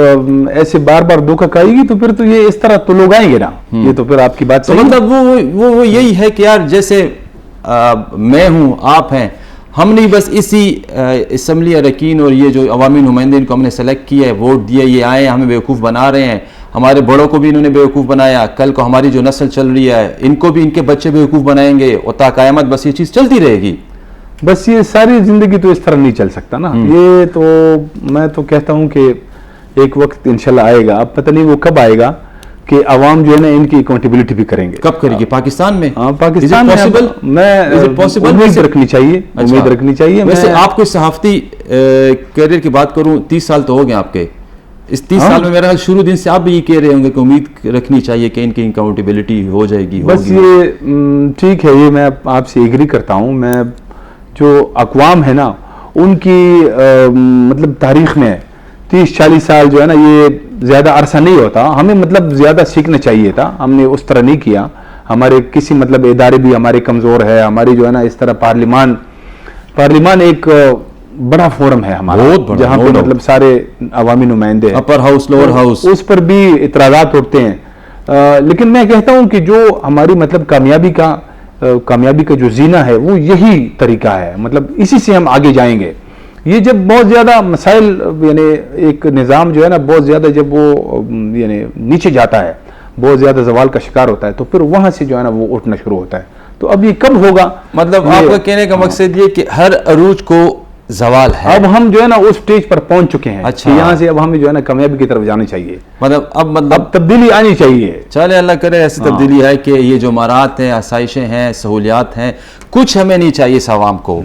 S2: ایسے بار بار دھوکہ کھائے گی تو پھر تو یہ اس طرح تو لوگ آئیں گے نا. یہ تو پھر آپ کی بات صحیح.
S1: مطلب وہ یہی ہے کہ یار جیسے میں ہوں, آپ ہیں, ہم نہیں بس اسی اسمبلی اراکین اور یہ جو عوامی نمائندے ان کو ہم نے سلیکٹ کیا ہے, ووٹ دیا, یہ آئے ہمیں بیوقوف بنا رہے ہیں, ہمارے بڑوں کو بھی انہوں نے بیوقوف بنایا, کل کو ہماری جو نسل چل رہی ہے ان کو بھی ان کے بچے بیوقوف بنائیں گے, اور تا قیامت بس یہ چیز چلتی رہے گی.
S2: بس یہ ساری زندگی تو اس طرح نہیں چل سکتا نا. یہ تو میں تو کہتا ہوں کہ ایک وقت انشاءاللہ آئے گا, اب پتہ نہیں وہ کب آئے گا کہ عوام جو ہے نا ان کی اکاؤنٹیبلٹی بھی کریں گے.
S1: کب کرے گی پاکستان میں؟
S2: ہاں پاکستان میں امید رکھنی چاہیے, امید رکھنی چاہیے.
S1: ویسے آپ کو صحافتی کیریئر کی بات کروں, 30 سال تو ہو گئے آپ کے, اس 30 سال میں میرا خیال شروع دن سے آپ بھی یہ کہہ رہے ہوں گے کہ امید رکھنی چاہیے کہ ان کی اکاؤنٹیبلٹی ہو جائے گی.
S2: بس یہ ٹھیک ہے, یہ میں آپ سے ایگری کرتا ہوں. میں جو اقوام ہے نا ان کی مطلب تاریخ میں 30-40 سال جو ہے نا یہ زیادہ عرصہ نہیں ہوتا. ہمیں مطلب زیادہ سیکھنا چاہیے تھا, ہم نے اس طرح نہیں کیا. ہمارے کسی مطلب ادارے بھی ہمارے کمزور ہے, ہماری جو ہے نا اس طرح پارلیمان ایک بڑا فورم ہے ہمارا, جہاں پہ مطلب سارے عوامی نمائندے,
S1: اپر ہاؤس لوور ہاؤس,
S2: اس پر بھی اعتراضات اٹھتے ہیں. لیکن میں کہتا ہوں کہ جو ہماری مطلب کامیابی کا جو زینہ ہے وہ یہی طریقہ ہے, مطلب اسی سے ہم آگے جائیں گے. یہ جب بہت زیادہ مسائل یعنی ایک نظام جو ہے نا بہت زیادہ جب وہ یعنی نیچے جاتا ہے, بہت زیادہ زوال کا شکار ہوتا ہے, تو پھر وہاں سے جو ہے نا وہ اٹھنا شروع ہوتا ہے. تو اب یہ کب ہوگا؟
S1: مطلب آپ کا کہنے کا مقصد یہ کہ ہر عروج کو زوال ہے.
S2: اب ہم جو ہے نا اس سٹیج پر پہنچ چکے ہیں.
S1: اچھا,
S2: یہاں سے اب ہمیں جو ہے نا کامیابی کی طرف جانا چاہیے.
S1: مطلب
S2: اب تبدیلی آنی چاہیے.
S1: چلے اللہ کرے ایسی تبدیلی ہے کہ یہ جو امارات ہیں, آسائشیں ہیں, سہولیات ہیں, کچھ ہمیں نہیں چاہیے اس عوام کو.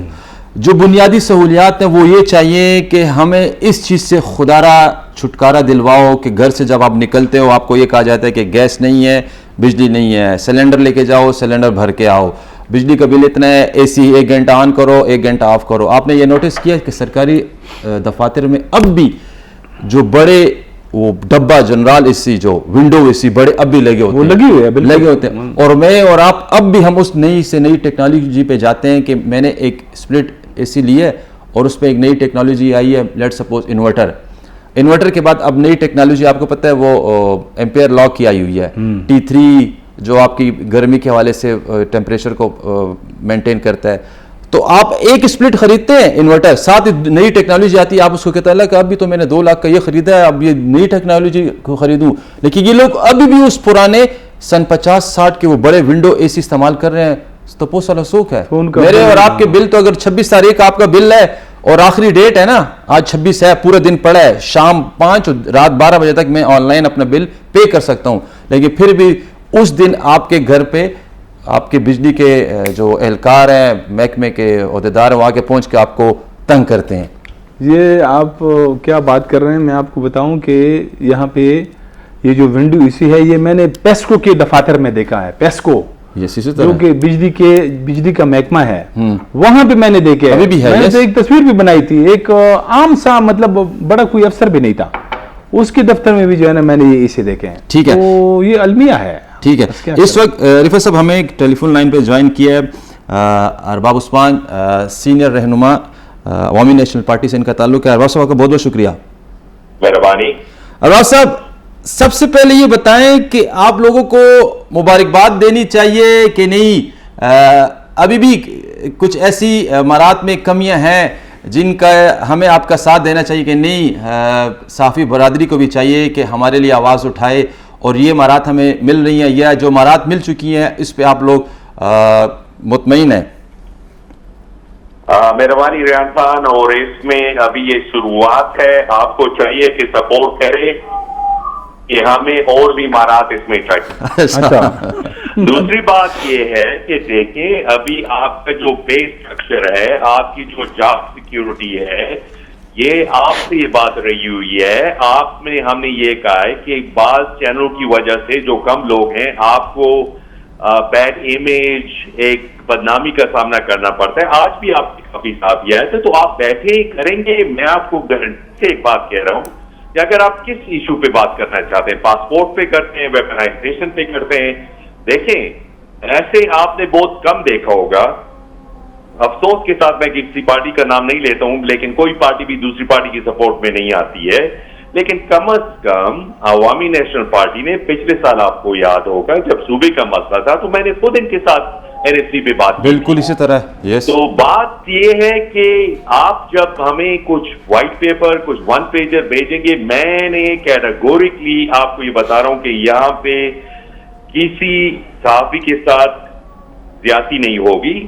S1: جو بنیادی سہولیات ہیں وہ یہ چاہیے کہ ہمیں اس چیز سے خدا را چھٹکارا دلواؤ کہ گھر سے جب آپ نکلتے ہو آپ کو یہ کہا جاتا ہے کہ گیس نہیں ہے, بجلی نہیں ہے, سلنڈر لے کے جاؤ, سلنڈر بھر کے آؤ, بجلی کا بل اتنا ہے, اے سی 1 گھنٹہ آن کرو 1 گھنٹہ آف کرو. آپ نے یہ نوٹس کیا کہ سرکاری دفاتر میں اب بھی جو بڑے وہ ڈبہ جنرال اے سی, جو ونڈو اے سی بڑے اب بھی لگے ہوتے ہیں,
S2: وہ
S1: لگے ہوتے ہیں. اور میں اور آپ اب بھی ہم اس نئی سے نئی ٹیکنالوجی پہ جاتے ہیں کہ میں نے ایک سپلٹ اے سی لی ہے اور اس پہ ایک نئی ٹیکنالوجی آئی ہے, لیٹ سپوز انورٹر کے بعد اب نئی ٹیکنالوجی آپ کو پتہ ہے وہ ایمپیئر لاک کی آئی ہوئی ہے, T3 جو آپ کی گرمی کے حوالے سے ٹیمپریچر کو مینٹین کرتا ہے. تو آپ ایک سپلٹ خریدتے ہیں انورٹر, ساتھ نئی ٹیکنالوجی آتی ہے, آپ اس کو کہتا ہے کہ ابھی تو میں نے 2 لاکھ کا یہ خریدا ہے, اب یہ نئی ٹیکنالوجی کو خریدوں. لیکن یہ لوگ ابھی بھی اس پرانے سن 50-60 کے وہ بڑے ونڈو اے سی استعمال کر رہے ہیں. تو پوسا لسوک ہے. میرے اور آپ کے بل تو اگر 26 تاریخ آپ کا بل ہے اور آخری ڈیٹ ہے نا, آج 26 ہے, پورا دن پڑا ہے, شام 5 رات 12 بجے تک میں آن لائن اپنا بل پے کر سکتا ہوں. لیکن پھر بھی اس دن آپ کے گھر پہ آپ کے بجلی کے جو اہلکار ہیں, محکمے کے عہدیدار ہیں, وہاں کے پہنچ کے آپ کو تنگ کرتے ہیں.
S2: یہ آپ کیا بات کر رہے ہیں, میں آپ کو بتاؤں کہ یہاں پہ یہ جو ونڈو اسی ہے یہ میں نے پیسکو کے دفاتر میں دیکھا ہے. پیسکو جو کہ بجلی کا محکمہ ہے, وہاں پہ میں نے دیکھا ہے. میں نے ایک تصویر بھی بنائی تھی, ایک عام سا مطلب بڑا کوئی افسر بھی نہیں تھا, اس کے دفتر میں بھی جو ہے نا میں نے یہ اسے دیکھے ہیں.
S1: ٹھیک ہے,
S2: تو یہ المیہ ہے.
S1: ٹھیک ہے. اس وقت رفعت صاحب ہمیں ایک ٹیلی فون لائن پہ جوائن کیا ہے ارباب عثمان, سینئر رہنما عوامی نیشنل پارٹی سے ان کا تعلق ہے. ارباب صاحب کا بہت بہت شکریہ.
S3: مہربانی.
S1: ارباب صاحب سب سے پہلے یہ بتائیں کہ آپ لوگوں کو مبارکباد دینی چاہیے کہ نہیں, ابھی بھی کچھ ایسی امارات میں کمیاں ہیں جن کا ہمیں آپ کا ساتھ دینا چاہیے کہ نہیں, صحافی برادری کو بھی چاہیے کہ ہمارے لیے آواز اٹھائے, اور یہ امارات ہمیں مل رہی ہیں یا جو امارات مل چکی ہیں اس پہ آپ لوگ مطمئن ہیں؟
S3: مہربانی ریان خان, اور اس میں ابھی یہ شروعات ہے, آپ کو چاہیے کہ سپورٹ کرے کہ ہمیں اور بھی امارات اس میں چاہیے. دوسری بات یہ ہے کہ دیکھیں ابھی آپ کا جو پے اسٹرکچر ہے, آپ کی جو جاب سیکیورٹی ہے, یہ آپ سے یہ بات رہی ہوئی ہے. ہم نے یہ کہا ہے کہ بعض چینلوں کی وجہ سے جو کم لوگ ہیں آپ کو بیڈ امیج, ایک بدنامی کا سامنا کرنا پڑتا ہے. آج بھی آپ کے کافی ساتھ یہ ہے, تو آپ بیٹھے کریں گے. میں آپ کو گارنٹی سے ایک بات کہہ رہا ہوں کہ اگر آپ کس ایشو پہ بات کرنا چاہتے ہیں, پاسپورٹ پہ کرتے ہیں, ویپنائزیشن پہ کرتے ہیں, دیکھیں ایسے آپ نے بہت کم دیکھا ہوگا. افسوس کے ساتھ میں کسی پارٹی کا نام نہیں لیتا ہوں, لیکن کوئی پارٹی بھی دوسری پارٹی کی سپورٹ میں نہیں آتی ہے. لیکن کم از کم عوامی نیشنل پارٹی نے پچھلے سال, آپ کو یاد ہوگا جب صوبے کا مسئلہ تھا, تو میں نے خود ان کے ساتھ
S4: NSC پہ بات کی.
S1: بالکل اسی طرح. یس.
S4: تو بات یہ ہے کہ آپ جب ہمیں کچھ وائٹ پیپر کچھ 1 پیجر بھیجیں گے, میں نے کیٹیگوریکلی آپ کو یہ بتا رہا ہوں کہ یہاں پہ کسی صحافی کے ساتھ زیادتی نہیں ہوگی,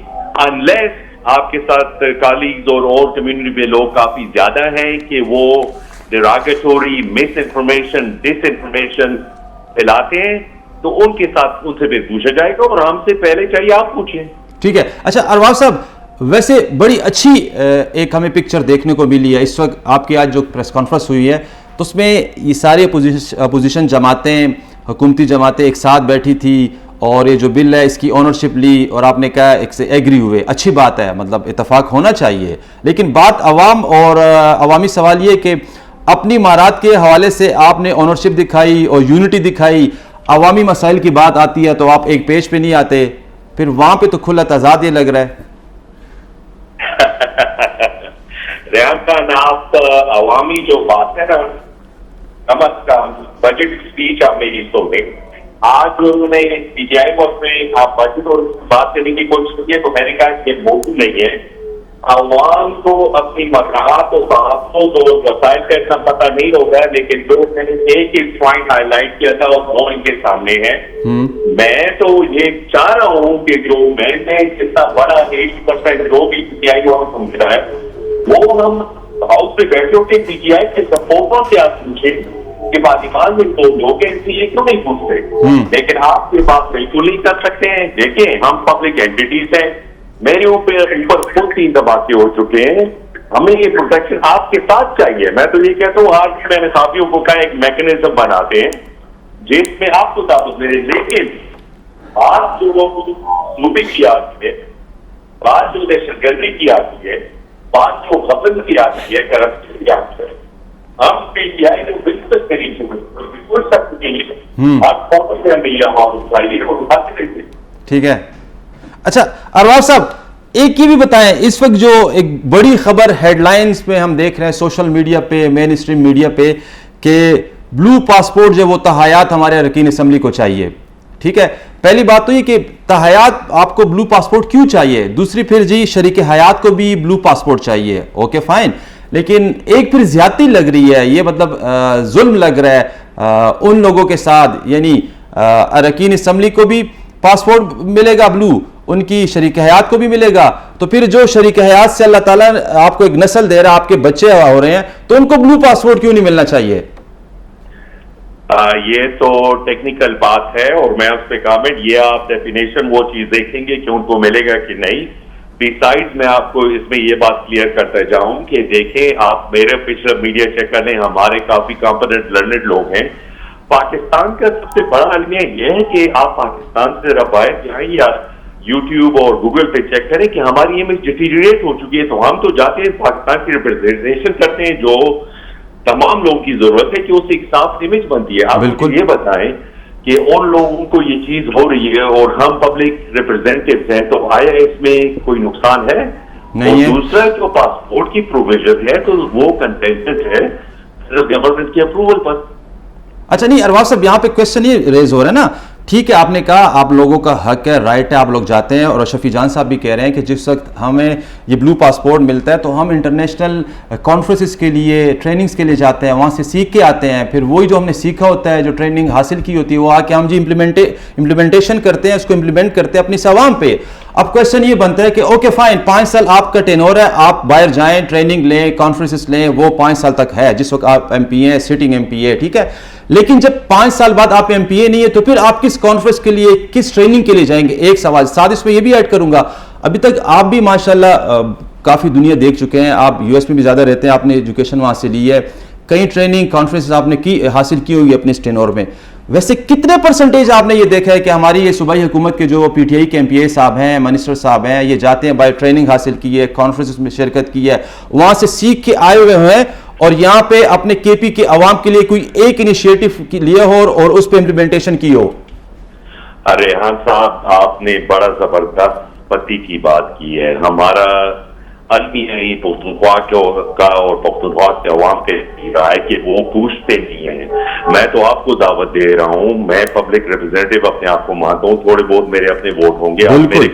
S4: انلیس آپ کے ساتھ کالیگز اور کمیونٹی میں لوگ کافی زیادہ ہیں کہ وہ ڈیراگیٹوری مس انفارمیشن ڈس انفارمیشن پھیلاتے ہیں, تو ان کے ساتھ ان سے بھی پوچھا جائے گا, اور ہم سے پہلے چاہیے آپ پوچھیں.
S1: ٹھیک ہے. اچھا ارباب صاحب, ویسے بڑی اچھی ایک ہمیں پکچر دیکھنے کو ملی ہے اس وقت. آپ کی آج جو پریس کانفرنس ہوئی ہے تو اس میں یہ ساری اپوزیشن جماعتیں, حکومتی جماعتیں ایک ساتھ بیٹھی تھی, اور یہ جو بل ہے اس کی اونرشپ لی, اور آپ نے کہا ایک سے ایگری ہوئے. اچھی بات ہے, مطلب اتفاق ہونا چاہیے. لیکن بات عوام اور عوامی سوال یہ کہ اپنی امارات کے حوالے سے آپ نے اونرشپ دکھائی اور یونٹی دکھائی, عوامی مسائل کی بات آتی ہے تو آپ ایک پیج پہ نہیں آتے, پھر وہاں پہ تو کھلا تضاد یہ لگ رہا ہے.
S4: ریحان خان, آپ عوامی جو بات ہے نا, کم از کم بجٹ اسپیچ آپ میری سن لیں. آج انہوں نے PTI میں آپ بجٹ اور بات کرنے کی کوشش کی ہے, تو میں نے کہا کہ موضوع نہیں ہے. عوام کو اپنی مقامات اور تحفظ اور وسائل کا اتنا پتہ نہیں ہوگا, لیکن جو میں نے ایک پوائنٹ ہائی لائٹ کیا تھا وہ ان کے سامنے ہے. میں تو یہ چاہ رہا ہوں کہ جو میں نے جتنا بڑا 80% جو بھی PTI کو ہم سمجھ رہا ہے وہ ہم ہاؤس پہ بیٹھے ہو کے PTI کے سپورٹوں سے آپ پوچھیں کہ پارلیمان میں تو لوگ ہیں یہ کیوں نہیں پوچھتے. لیکن آپ یہ بات بالکل نہیں کر سکتے ہیں. دیکھیں, ہم پبلک اینٹیٹیز ہیں, میرے اوپر خود 3 دھماکے ہو چکے ہیں, ہمیں یہ پروٹیکشن آپ کے ساتھ چاہیے. میں تو یہ کہتا ہوں, آج میں نے صحافیوں کو کہا ایک میکنزم بناتے ہیں جس میں آپ کو تعلق ملے, لیکن بات جو لوٹنگ کی آتی ہے, بات جو دہشت گردی کی آتی ہے, بات جو غفلت کی آتی ہے, کرپشن کی آتی ہے, ہم PTI کو بالکل قریب سے بالکل سخت نہیں آپ کو ہمیں.
S1: ٹھیک ہے. اچھا ارباب صاحب, ایک یہ بھی بتائیں, اس وقت جو ایک بڑی خبر ہیڈ لائنز پہ ہم دیکھ رہے ہیں سوشل میڈیا پہ, مین اسٹریم میڈیا پہ, کہ بلو پاسپورٹ جو وہ تحایات ہمارے اراکین اسمبلی کو چاہیے. ٹھیک ہے, پہلی بات تو یہ کہ تحایات آپ کو بلو پاسپورٹ کیوں چاہیے, دوسری پھر جی شریک حیات کو بھی بلو پاسپورٹ چاہیے. اوکے فائن, لیکن ایک پھر زیادتی لگ رہی ہے, یہ مطلب ظلم لگ رہا ہے ان لوگوں کے ساتھ, یعنی اراکین اسمبلی کو بھی پاسپورٹ ملے گا بلو, ان کی شریک حیات کو بھی ملے گا, تو پھر جو شریک حیات سے اللہ تعالیٰ آپ کو ایک نسل دے رہا ہے, آپ کے بچے ہو رہے ہیں, تو ان کو بلو پاسپورٹ کیوں نہیں ملنا چاہیے؟
S4: یہ تو ٹیکنیکل بات ہے, اور میں اس پہ کامنٹ, یہ آپ ڈیفینیشن وہ چیز دیکھیں گے کہ ان کو ملے گا کہ نہیں. بیسائڈ میں آپ کو اس میں یہ بات کلیئر کرتا جاؤں کہ دیکھیں, آپ میرے پچھلا میڈیا چیک کر لیں, ہمارے کافی کمپیٹنٹ لرنڈ لوگ ہیں. پاکستان کا سب سے بڑا المیہ یہ ہے کہ آپ پاکستان سے ذرا باہر جائیں یا یوٹیوب اور گوگل پہ چیک کریں کہ ہماری امیج ڈیٹیریٹ ہو چکی ہے. تو ہم تو جاتے ہیں پاکستان کی ریپرزینٹیشن کرتے ہیں, جو تمام لوگوں کی ضرورت ہے کہ اس ایک صاف امیج بنتی ہے. آپ بالکل یہ بتائیں کہ ان لوگوں کو یہ چیز ہو رہی ہے اور ہم پبلک ریپرزینٹیوز ہیں, تو آیا اس میں کوئی نقصان ہے؟ نہیں. اور دوسرا جو پاسپورٹ کی پروویژن ہے تو وہ کنٹینٹڈ ہے گورنمنٹ کی اپروول پر.
S1: اچھا نہیں ارباب صاحب, یہاں پہ کوشچن یہ ریز ہو رہا ہے نا, ٹھیک ہے آپ نے کہا آپ لوگوں کا حق ہے, رائٹ ہے, آپ لوگ جاتے ہیں, اور شفیع جان صاحب بھی کہہ رہے ہیں کہ جس وقت ہمیں یہ بلو پاسپورٹ ملتا ہے تو ہم انٹرنیشنل کانفرنسز کے لیے, ٹریننگز کے لیے جاتے ہیں, وہاں سے سیکھ کے آتے ہیں, پھر وہی جو ہم نے سیکھا ہوتا ہے, جو ٹریننگ حاصل کی ہوتی ہے, وہ آ کے ہم جی امپلیمنٹیشن کرتے ہیں, اس کو امپلیمنٹ کرتے ہیں اپنی عوام پہ. اب کوشچن یہ بنتا ہے کہ اوکے فائن, 5 سال آپ کا ٹینور ہے, آپ باہر جائیں, ٹریننگ لیں, کانفرنسز لیں, وہ 5 سال تک ہے جس وقت آپ ایم پی ہیں, سٹنگ ایم پی ہے, ٹھیک ہے. لیکن جب 5 سال بعد آپ ایم پی اے نہیں ہے تو پھر آپ کس کانفرنس کے لیے, کس ٹریننگ کے لیے جائیں گے؟ ایک سوال ساتھ اس میں یہ بھی ایڈ کروں گا, ابھی تک آپ بھی ماشاءاللہ کافی دنیا دیکھ چکے ہیں, آپ یو ایس میں بھی زیادہ رہتے ہیں, آپ نے ایجوکیشن وہاں سے لی ہے, کئی ٹریننگ کانفرنسز آپ نے حاصل کی ہوئی اپنے ٹینور میں. ویسے کتنے پرسنٹیج آپ نے یہ دیکھا ہے کہ ہماری یہ صوبائی حکومت کے جو پی ٹی آئی کے ایم پی اے صاحب ہیں, منسٹر صاحب ہیں, یہ جاتے ہیں, بائی ٹریننگ حاصل کی ہے, کانفرنسز میں شرکت کی ہے, وہاں سے سیکھ کے آئے ہوئے ہیں, اور یہاں پہ اپنے کے پی کے عوام کے لیے کوئی ایک انیشیٹو لیا ہو اور اس پہ امپلیمنٹیشن کی ہو؟
S4: ریحان صاحب, آپ نے بڑا زبردست پتی کی بات کی ہے. ہمارا المیہ پختونخوا کا اور پختونخوا کے عوام کے رہا ہے کہ وہ پوچھتے نہیں ہیں. میں تو آپ کو دعوت دے رہا ہوں, میں پبلک ریپرزینٹیو اپنے آپ کو مانتا ہوں, تھوڑے بہت میرے اپنے ووٹ ہوں گے, آپ میرے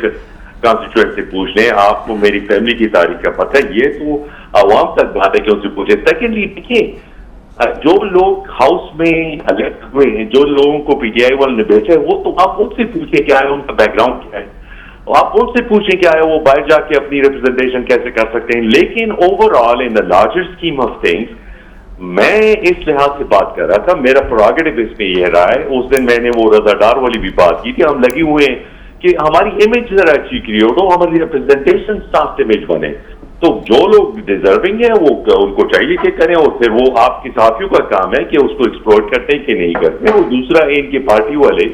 S4: کانسٹیچوئنٹ سے پوچھ لیں, آپ کو میری فیملی کی تاریخ کا پتہ ہے, یہ تو عوام تک بات ہے کہ ان سے پوچھیں. سیکنڈلی دیکھیے, جو لوگ ہاؤس میں الیکٹ ہوئے ہیں, جو لوگوں کو پی ٹی آئی والے نے بیچا ہے, وہ تو آپ ان سے پوچھیں کیا ہے ان کا بیک گراؤنڈ کیا ہے, آپ ان سے پوچھیں کیا ہے وہ باہر جا کے اپنی ریپرزنٹیشن کیسے کر سکتے ہیں. لیکن over all in the larger scheme of things, میں اس لحاظ سے بات کر رہا تھا, میرا پروگیٹو اس میں یہ رہا ہے. اس دن میں نے وہ رضاڈار والی بھی بات کی تھی, ہم لگے ہوئے ہیں کہ ہماری امیج ذرا اچھی کریٹ ہو, ہماری ریپرزنٹیشن سافٹ امیج بنے. تو جو لوگ ڈیزرونگ ہیں وہ ان کو چاہیے کہ کریں, اور پھر وہ آپ کے صحافیوں کا کام ہے کہ اس کو ایکسپلوئٹ کرتے ہیں کہ نہیں کرتے. اور دوسرا, ان کی پارٹی والے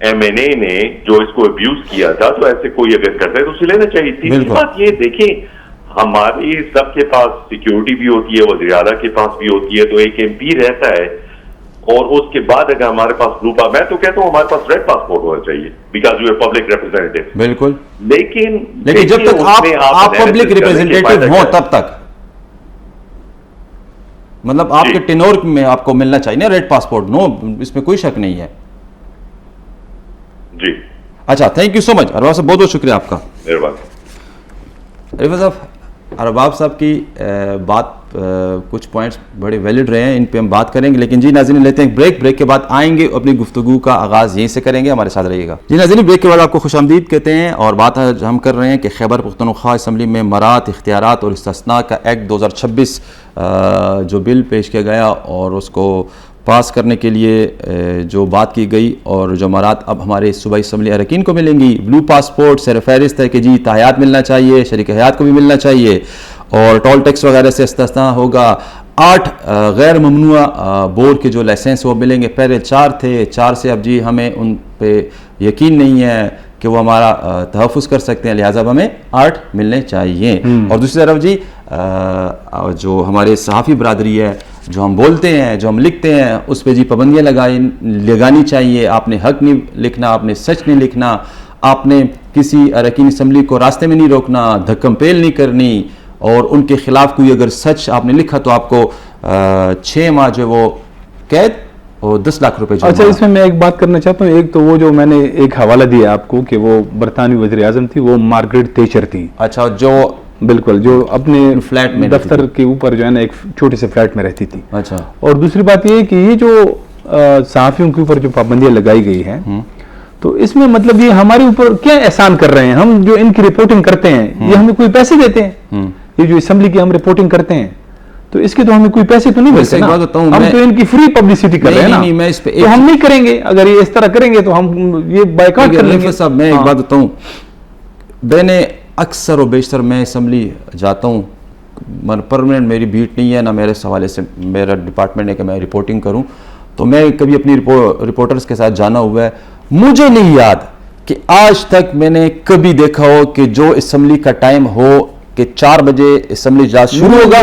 S4: ایم این اے نے جو اس کو ابیوز کیا تھا, تو ایسے کوئی اگر کرتا ہے تو اسے لینا چاہیے. تیسری بات یہ دیکھیں, ہماری سب کے پاس سیکیورٹی بھی ہوتی ہے, وزیر اعلیٰ کے پاس بھی ہوتی ہے, تو ایک ایم پی رہتا ہے, اور اس کے بعد اگر ہمارے پاس گروپ میں تو کہتا ہوں ہمارے پاس ریڈ پاسپورٹ ہونا چاہیے, because you are public representative.
S1: بالکل,
S4: لیکن
S1: جب تک آپ پبلک ریپرزینٹیو ہوں تب تک, مطلب آپ کے ٹینور میں آپ کو ملنا چاہیے نا ریڈ پاسپورٹ, نو, اس میں کوئی شک نہیں ہے.
S4: جی
S1: اچھا, تھینک یو سو مچ ارباب صاحب, بہت بہت شکریہ آپ کا. رفیع صاحب, ارباب صاحب کی بات کچھ پوائنٹس بڑے ویلڈ رہے ہیں, ان پہ ہم بات کریں گے, لیکن جی ناظرین لیتے ہیں بریک. بریک کے بعد آئیں گے, اپنی گفتگو کا آغاز یہیں سے کریں گے, ہمارے ساتھ رہیے گا. جی ناظرین, بریک کے بعد آپ کو خوش آمدید کہتے ہیں, اور بات ہم کر رہے ہیں کہ خیبر پختونخوا اسمبلی میں مراعات, اختیارات اور استثناء کا ایکٹ 2026 جو بل پیش کیا گیا اور اس کو پاس کرنے کے لیے جو بات کی گئی, اور جو مراعات اب ہمارے صوبائی اسمبلی اراکین کو ملیں گی. بلو پاسپورٹ سر فہرست ہے کہ جی تاحیات ملنا چاہیے, شریک حیات کو بھی ملنا چاہیے, اور ٹول ٹیکس وغیرہ سے استثناء ہوگا. 8 غیر ممنوع بور کے جو لائسنس وہ ملیں گے, پہلے 4 تھے, 4 سے اب جی ہمیں ان پہ یقین نہیں ہے کہ وہ ہمارا تحفظ کر سکتے ہیں, لہٰذا ہمیں 8 ملنے چاہیے. اور دوسری طرف جی جو ہمارے صحافی برادری ہے, جو ہم بولتے ہیں, جو ہم لکھتے ہیں, اس پہ جی پابندیاں لگانی چاہیے. آپ نے حق نہیں لکھنا, آپ نے سچ نہیں لکھنا, آپ نے کسی اراکین اسمبلی کو راستے میں نہیں روکنا, دھکم پیل نہیں کرنی, اور ان کے خلاف کوئی اگر سچ آپ نے لکھا تو آپ کو 6 ماہ جو وہ قید اور 10 لاکھ روپے.
S2: اچھا, اس میں میں ایک بات کرنا چاہتا ہوں. ایک تو وہ جو میں نے ایک حوالہ دیا آپ کو کہ وہ برطانوی وزیر اعظم تھی, وہ مارگریٹ تھیچر تھی.
S1: اچھا, جو
S2: بالکل, جو اپنے
S1: فلیٹ میں
S2: دفتر کے اوپر جو ہے نا ایک چھوٹے سے فلیٹ میں رہتی تھی.
S1: اچھا,
S2: اور دوسری بات یہ کہ یہ جو صحافیوں کے اوپر جو پابندیاں لگائی گئی ہیں, تو اس میں مطلب یہ ہمارے اوپر کیا احسان کر رہے ہیں؟ ہم جو ان کی رپورٹنگ کرتے ہیں, یہ ہمیں کوئی پیسے دیتے ہیں؟ یہ جو اسمبلی کی ہم رپورٹنگ کرتے ہیں تو اس کے تو ہمیں کوئی پیسے تو نہیں ملتے نا, ہم تو ان کی فری پبلسٹی کر رہے ہیں نا. تو ہم نہیں کریں گے, اگر یہ اس طرح کریں گے تو ہم یہ بائیکاٹ کر لیں گے.
S1: صاحب میں ایک بات بتاؤں, میں نے اکثر و بیشتر میں اسمبلی جاتا ہوں, پرماننٹ میری بیٹ نہیں ہے نا, میرے حوالے سے میرا ڈپارٹمنٹ ہے کہ میں رپورٹنگ کروں, تو میں کبھی اپنی رپورٹرز کے ساتھ جانا ہوا ہے. مجھے نہیں یاد کہ آج تک میں نے کبھی دیکھا ہو کہ جو اسمبلی کا ٹائم ہو کہ 4 بجے اسمبلی اجلاس شروع ہوگا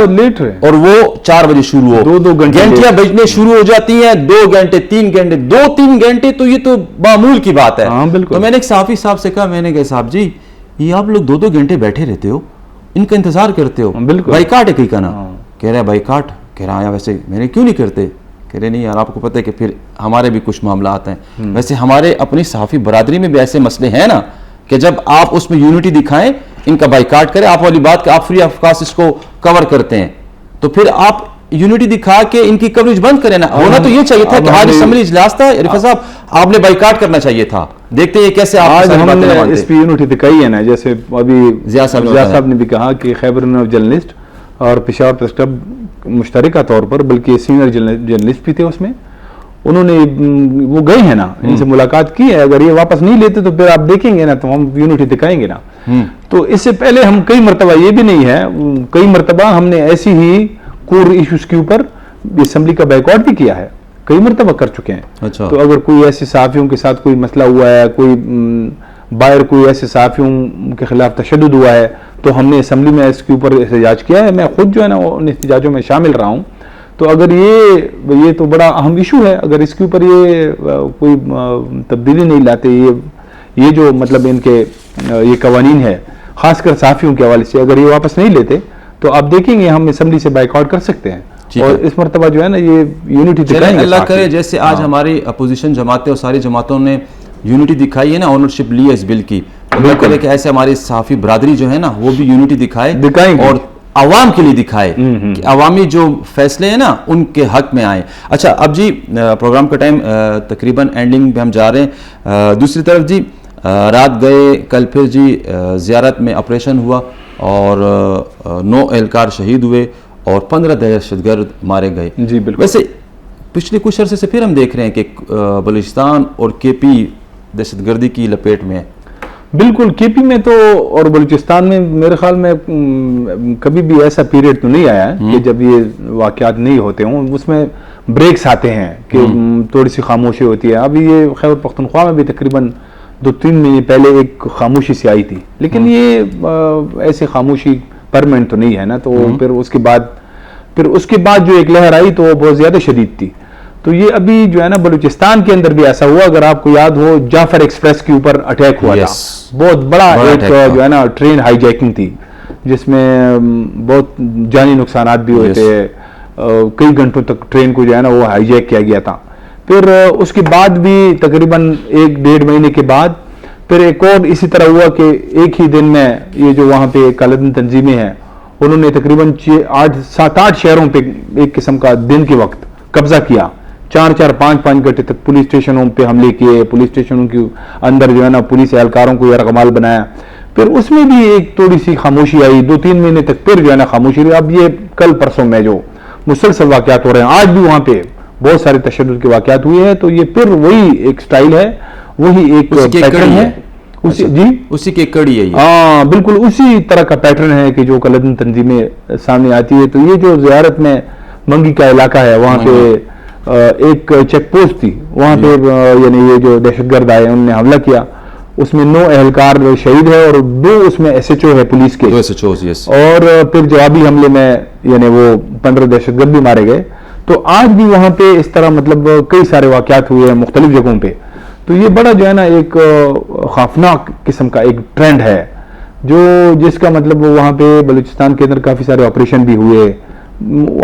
S1: اور وہ 4 بجے شروع ہو,
S2: 2
S1: گھنٹیاں بجنے شروع ہو جاتی ہیں, 2 گھنٹے 3 گھنٹے 2-3 گھنٹے, تو یہ تو معمول کی بات ہے. تو میں نے ایک صحافی صاحب سے کہا, میں نے کہا صاحب جی یہ آپ لوگ 2 گھنٹے بیٹھے رہتے ہو, ان کا انتظار کرتے ہو, بائیکاٹ ہے کہیں کا نا. کہہ رہا ہے بائیکاٹ, کہہ رہا ہے ویسے میں نے کیوں نہیں کرتے, کہہ رہے نہیں یار آپ کو پتہ ہے کہ پھر ہمارے بھی کچھ معاملات ہیں. ویسے ہمارے اپنی صحافی برادری میں بھی ایسے مسئلے ہیں نا کہ جب آپ اس میں یونٹی دکھائیں, ان کا بائیکاٹ کریں, آپ والی بات کہ آپ فری آف کاسٹ اس کو کور کرتے ہیں, تو پھر آپ یونٹی دکھا کے ان کی کوریج بند کریں نا. ہونا تو یہ چاہیے تھا کہ آج اسمبلی اجلاس تھا رفیع صاحب, آپ نے بائیکاٹ کرنا چاہیے تھا. دیکھتے ہیں کیسے
S2: آج ہم نے اس پہ یونٹی دکھائی ہے نا, جیسے ابھی ضیاء صاحب نے بھی کہا کہ خیبر جرنلسٹ اور پشاور پریس کلب مشترکہ طور پر, بلکہ سینئر جرنلسٹ بھی تھے اس میں, انہوں نے وہ گئے ہیں نا, ان سے ملاقات کی ہے. اگر یہ واپس نہیں لیتے تو پھر آپ دیکھیں گے نا, تو ہم یونٹی دکھائیں گے نا. تو اس سے پہلے ہم کئی مرتبہ, یہ بھی نہیں ہے, کئی مرتبہ ہم نے ایسی ہی کور ایشوز کے اوپر اسمبلی کا بائیکاٹ بھی کیا ہے, کئی مرتبہ کر چکے ہیں. تو اگر کوئی ایسے صحافیوں کے ساتھ کوئی مسئلہ ہوا ہے, کوئی باہر کوئی ایسے صحافیوں کے خلاف تشدد ہوا ہے, تو ہم نے اسمبلی میں اس کے اوپر احتجاج کیا ہے. میں خود جو ہے نا ان احتجاجوں میں شامل رہا ہوں. تو اگر یہ تو بڑا اہم ایشو ہے, اگر اس کے اوپر یہ کوئی تبدیلی نہیں لاتے, یہ جو مطلب ان کے یہ قوانین ہے خاص کر صحافیوں کے حوالے سے, اگر یہ واپس نہیں لیتے تو آپ دیکھیں گے ہم اسمبلی سے بائیکاٹ کر سکتے ہیں. اور اس مرتبہ جو ہے نا یہ یونٹی دکھائیں گے.
S1: اللہ کرے جیسے آج ہماری اپوزیشن جماعتیں اور ساری جماعتوں نے یونٹی دکھائی ہے نا, اونرشپ لی ہے اس بل کی, اللہ کرے کہ ایسے ہماری صحافی برادری جو ہے نا وہ بھی یونٹی دکھائے اور عوام کے لیے دکھائے کہ عوامی جو فیصلے ہیں نا ان کے حق میں آئیں. اچھا اب جی پروگرام کا ٹائم تقریباً اینڈنگ پہ ہم جا رہے ہیں. دوسری طرف جی رات گئے, کل پھر جی زیارت میں آپریشن ہوا اور 9 اہلکار شہید ہوئے اور 15 دہشت گرد مارے گئے.
S2: جی بالکل.
S1: ویسے پچھلے کچھ عرصے سے پھر ہم دیکھ رہے ہیں کہ بلوچستان اور کے پی دہشت گردی کی لپیٹ میں ہے.
S2: بالکل, کے پی میں تو اور بلوچستان میں میرے خیال میں کبھی بھی ایسا پیریڈ تو نہیں آیا ہے کہ جب یہ واقعات نہیں ہوتے ہوں. اس میں بریکس آتے ہیں کہ تھوڑی سی خاموشی ہوتی ہے. ابھی یہ خیبر پختونخوا میں بھی تقریباً 2-3 مہینے پہلے ایک خاموشی سی آئی تھی, لیکن یہ ایسے خاموشی پرماننٹ تو نہیں ہے نا. تو پھر اس کے بعد جو ایک لہر آئی تو وہ بہت زیادہ شدید تھی. تو یہ ابھی جو ہے نا بلوچستان کے اندر بھی ایسا ہوا. اگر آپ کو یاد ہو جعفر ایکسپریس کے اوپر اٹیک ہوا تھا, بہت بڑا ایک جو ہے نا ٹرین ہائی جیکنگ تھی جس میں بہت جانی نقصانات بھی ہوئے تھے. کئی گھنٹوں تک ٹرین کو جو ہے نا وہ ہائی جیک کیا گیا تھا. پھر اس کے بعد بھی تقریباً 1-1.5 مہینے کے بعد پھر ایک اور اسی طرح ہوا کہ ایک ہی دن میں یہ جو وہاں پہ کالعدم تنظیمیں ہیں انہوں نے تقریباً 7-8 شہروں پہ ایک قسم کا دن کے وقت قبضہ کیا. 4-5 گھنٹے تک پولیس اسٹیشنوں پہ حملے کیے, پولیس اسٹیشنوں کے اندر جو ہے نا پولیس اہلکاروں کو یرغمال بنایا. پھر اس میں بھی ایک تھوڑی سی خاموشی آئی 2-3 مہینے تک, پھر جو ہے نا خاموشی رہی. اب یہ کل پرسوں میں جو مسلسل واقعات ہو رہے ہیں, آج بھی وہاں پہ بہت سارے تشدد کے واقعات ہوئے ہیں. تو یہ پھر وہی ایک سٹائل ہے, وہی ایک پیٹرن ہے,
S1: اسی کی کڑی ہے.
S2: ہاں بالکل اسی طرح کا پیٹرن ہے کہ جو کالعدم تنظیمیں سامنے آتی ہے. تو یہ جو زیارت میں منگی کا علاقہ ہے وہاں پہ ایک چیک پوسٹ تھی, وہاں پہ یعنی یہ جو دہشت گرد آئے انہوں نے حملہ کیا. اس میں 9 اہلکار شہید ہے اور 2 اس میں SHO ہے پولیس کے, اور پھر جوابی حملے میں یعنی وہ 15 دہشت گرد بھی مارے گئے. تو آج بھی وہاں پہ اس طرح مطلب کئی سارے واقعات ہوئے ہیں مختلف جگہوں پہ. تو یہ بڑا جو ہے نا ایک خوفناک قسم کا ایک ٹرینڈ ہے جس کا مطلب وہاں پہ بلوچستان کے اندر کافی سارے آپریشن بھی ہوئے,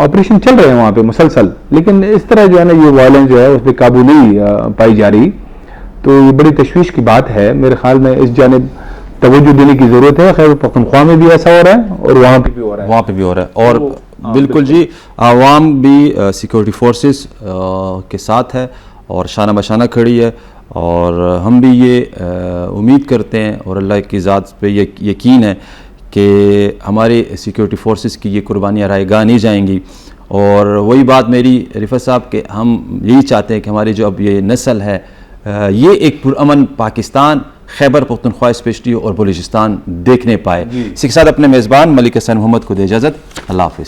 S2: آپریشن چل رہے ہیں وہاں پہ مسلسل, لیکن اس طرح جو ہے نا یہ وائلنس جو ہے اس پہ قابو نہیں پائی جا رہی. تو یہ بڑی تشویش کی بات ہے. میرے خیال میں اس جانب توجہ دینے کی ضرورت ہے. خیبر پختونخوا میں بھی ایسا ہو رہا ہے اور وہاں پہ بھی ہو رہا ہے.
S1: اور بالکل جی عوام بھی سیکورٹی فورسز کے ساتھ ہے اور شانہ بشانہ کھڑی ہے, اور ہم بھی یہ امید کرتے ہیں اور اللہ کی ذات پہ یہ یقین ہے کہ ہماری سیکورٹی فورسز کی یہ قربانیاں رائے گاہ نہیں جائیں گی. اور وہی بات میری رفعت صاحب کہ ہم یہی چاہتے ہیں کہ ہماری جو اب یہ نسل ہے یہ ایک پرامن پاکستان خیبر پختونخوا اسپیشلی اور بلوچستان دیکھنے پائے. اس کے ساتھ اپنے میزبان ملک حسین محمد کو دے اجازت. اللہ حافظ.